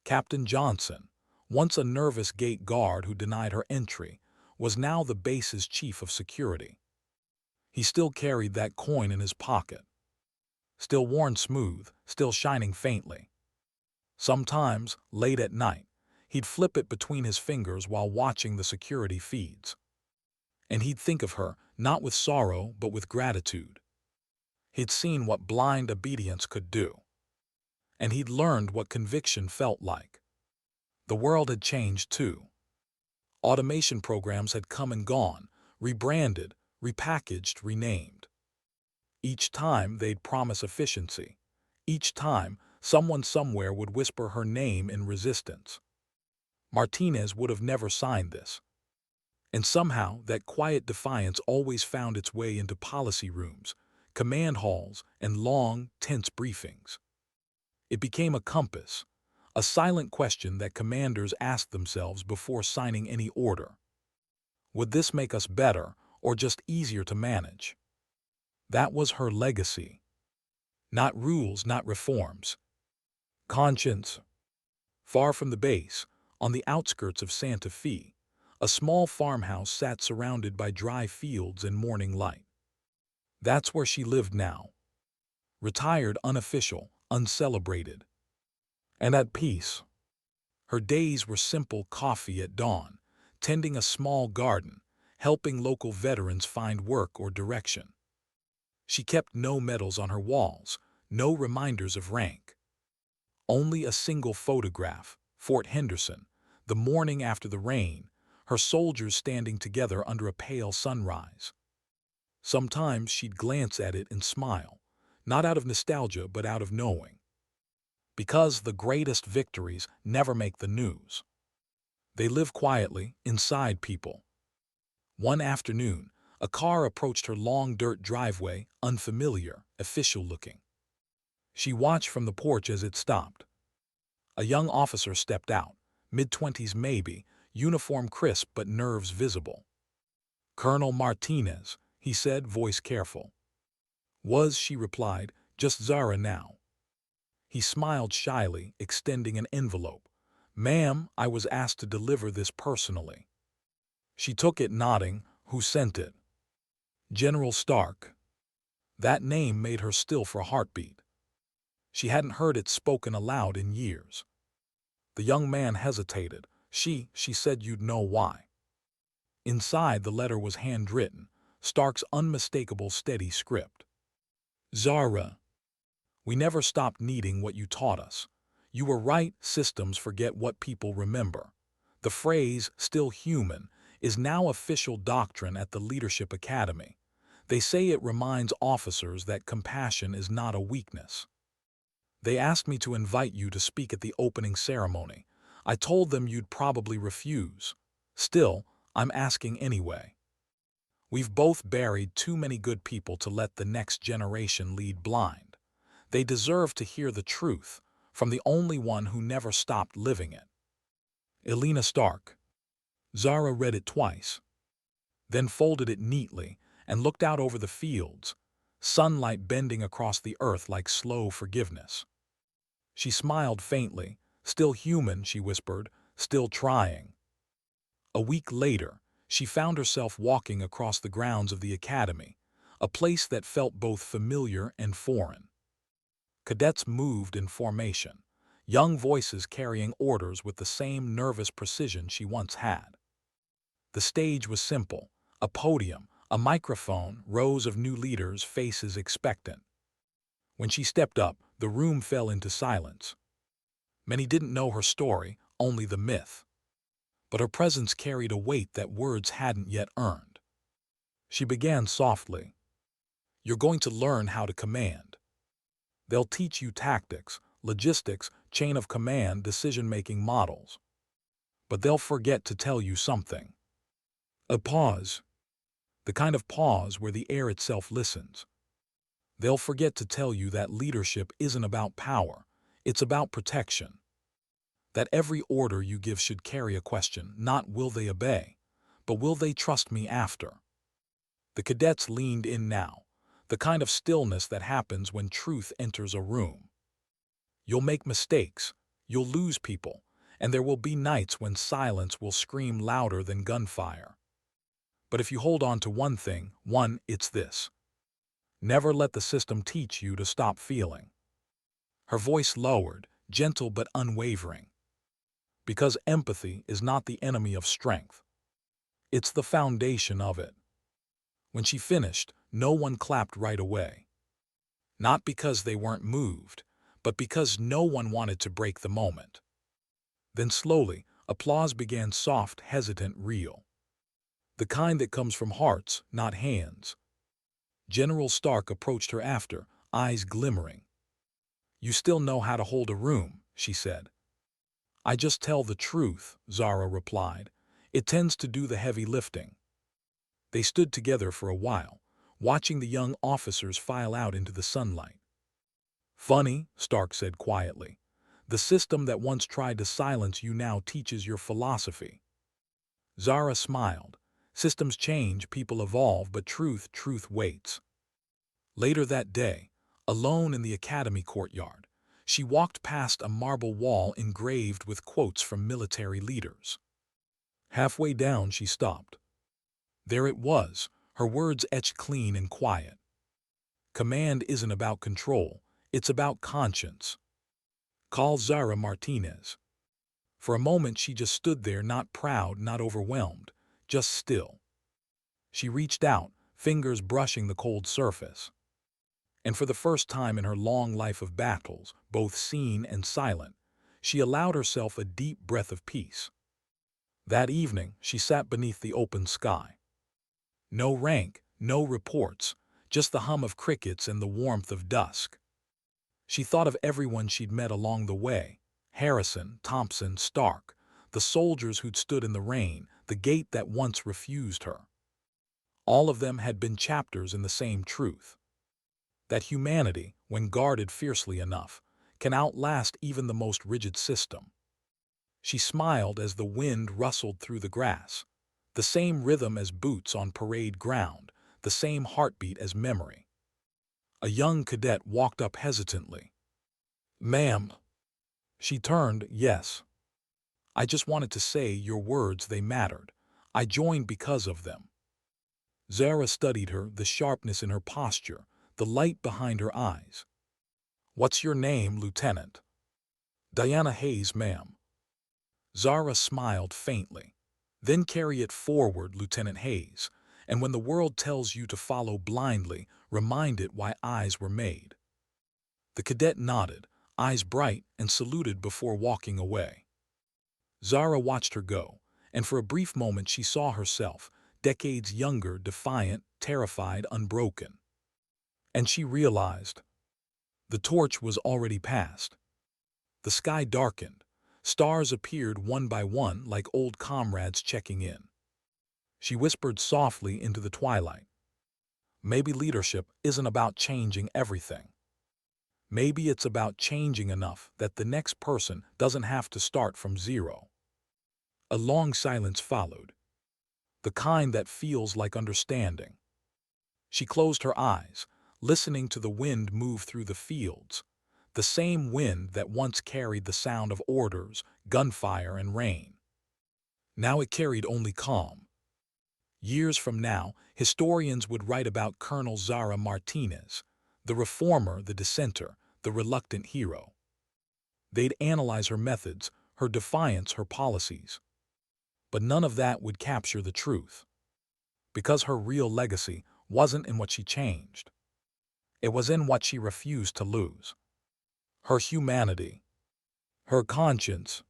Captain Johnson, once a nervous gate guard who denied her entry, was now the base's chief of security. He still carried that coin in his pocket. Still worn smooth, still shining faintly. Sometimes, late at night, he'd flip it between his fingers while watching the security feeds. And he'd think of her, not with sorrow, but with gratitude. He'd seen what blind obedience could do. And he'd learned what conviction felt like. The world had changed too. Automation programs had come and gone, rebranded, repackaged, renamed. Each time they'd promise efficiency. Each time someone somewhere would whisper her name in resistance. Martinez would have never signed this. And somehow that quiet defiance always found its way into policy rooms, command halls, and long, tense briefings. It became a compass, a silent question that commanders asked themselves before signing any order. Would this make us better or just easier to manage? That was her legacy. Not rules, not reforms. Conscience. Far from the base, on the outskirts of Santa Fe, a small farmhouse sat surrounded by dry fields and morning light. That's where she lived now. Retired, unofficial, uncelebrated. And at peace. Her days were simple: coffee at dawn, tending a small garden, helping local veterans find work or direction. She kept no medals on her walls, no reminders of rank. Only a single photograph, Fort Henderson, the morning after the rain, her soldiers standing together under a pale sunrise. Sometimes she'd glance at it and smile, not out of nostalgia but out of knowing. Because the greatest victories never make the news. They live quietly, inside people. One afternoon, a car approached her long dirt driveway, unfamiliar, official-looking. She watched from the porch as it stopped. A young officer stepped out, mid-20s maybe, uniform crisp but nerves visible. "Colonel Martinez," he said, voice careful. "Was," she replied, "just Zara now." He smiled shyly, extending an envelope. "Ma'am, I was asked to deliver this personally." She took it, nodding. "Who sent it?" "General Stark." That name made her still for a heartbeat. She hadn't heard it spoken aloud in years. The young man hesitated. She said you'd know why." Inside, the letter was handwritten, Stark's unmistakable steady script. "Zara, we never stopped needing what you taught us. You were right, systems forget what people remember. The phrase, 'still human,' is now official doctrine at the Leadership Academy. They say it reminds officers that compassion is not a weakness. They asked me to invite you to speak at the opening ceremony. I told them you'd probably refuse. Still, I'm asking anyway. We've both buried too many good people to let the next generation lead blind. They deserve to hear the truth from the only one who never stopped living it." Elena Stark. Zara read it twice, then folded it neatly and looked out over the fields, sunlight bending across the earth like slow forgiveness. She smiled faintly. "Still human," she whispered, "still trying." A week later, she found herself walking across the grounds of the academy, a place that felt both familiar and foreign. Cadets moved in formation, young voices carrying orders with the same nervous precision she once had. The stage was simple, a podium, a microphone, rows of new leaders, faces expectant. When she stepped up, the room fell into silence. Many didn't know her story, only the myth. But her presence carried a weight that words hadn't yet earned. She began softly. "You're going to learn how to command. They'll teach you tactics, logistics, chain of command, decision-making models. But they'll forget to tell you something." A pause. The kind of pause where the air itself listens. "They'll forget to tell you that leadership isn't about power, it's about protection. That every order you give should carry a question, not will they obey, but will they trust me after." The cadets leaned in now, the kind of stillness that happens when truth enters a room. "You'll make mistakes, you'll lose people, and there will be nights when silence will scream louder than gunfire. But if you hold on to one thing, it's this. Never let the system teach you to stop feeling." Her voice lowered, gentle but unwavering. "Because empathy is not the enemy of strength. It's the foundation of it." When she finished, no one clapped right away. Not because they weren't moved, but because no one wanted to break the moment. Then slowly, applause began, soft, hesitant, real. The kind that comes from hearts, not hands. General Stark approached her after, eyes glimmering. "You still know how to hold a room," she said. "I just tell the truth," Zara replied. "It tends to do the heavy lifting." They stood together for a while, watching the young officers file out into the sunlight. "Funny," Stark said quietly. "The system that once tried to silence you now teaches your philosophy." Zara smiled. Systems change, people evolve, but truth waits. Later that day, alone in the academy courtyard, she walked past a marble wall engraved with quotes from military leaders. Halfway down, she stopped. There it was, her words etched clean and quiet. "Command isn't about control, it's about conscience. Call Zara Martinez." For a moment she just stood there, not proud, not overwhelmed, just still. She reached out, fingers brushing the cold surface. And for the first time in her long life of battles, both seen and silent, she allowed herself a deep breath of peace. That evening, she sat beneath the open sky. No rank, no reports, just the hum of crickets and the warmth of dusk. She thought of everyone she'd met along the way: Harrison, Thompson, Stark, the soldiers who'd stood in the rain, the gate that once refused her. All of them had been chapters in the same truth: that humanity, when guarded fiercely enough, can outlast even the most rigid system. She smiled as the wind rustled through the grass, the same rhythm as boots on parade ground, the same heartbeat as memory. A young cadet walked up hesitantly. "Ma'am." She turned. "Yes. I just wanted to say your words, they mattered. I joined because of them." Zara studied her, the sharpness in her posture, the light behind her eyes. "What's your name, Lieutenant?" "Diana Hayes, ma'am." Zara smiled faintly. "Then carry it forward, Lieutenant Hayes, and when the world tells you to follow blindly, remind it why eyes were made." The cadet nodded, eyes bright, and saluted before walking away. Zara watched her go, and for a brief moment she saw herself, decades younger, defiant, terrified, unbroken. And she realized the torch was already passed. The sky darkened. Stars appeared one by one like old comrades checking in. She whispered softly into the twilight, "Maybe leadership isn't about changing everything. Maybe it's about changing enough that the next person doesn't have to start from zero." A long silence followed, the kind that feels like understanding. She closed her eyes, listening to the wind move through the fields, the same wind that once carried the sound of orders, gunfire, and rain. Now it carried only calm. Years from now, historians would write about Colonel Zara Martinez, the reformer, the dissenter, the reluctant hero. They'd analyze her methods, her defiance, her policies. But none of that would capture the truth, because her real legacy wasn't in what she changed. It was in what she refused to lose: her humanity, her conscience,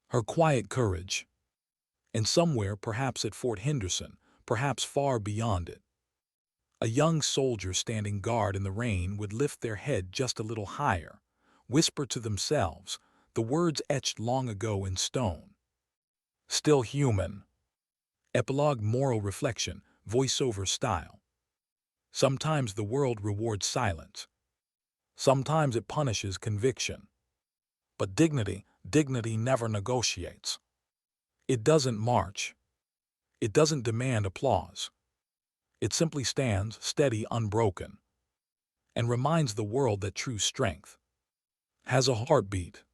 her quiet courage. And somewhere, perhaps at Fort Henderson, perhaps far beyond it, a young soldier standing guard in the rain would lift their head just a little higher, whisper to themselves the words etched long ago in stone: "Still human." Epilogue: moral reflection, voiceover style. Sometimes the world rewards silence. Sometimes it punishes conviction. But dignity never negotiates. It doesn't march. It doesn't demand applause. It simply stands steady, unbroken, and reminds the world that true strength has a heartbeat.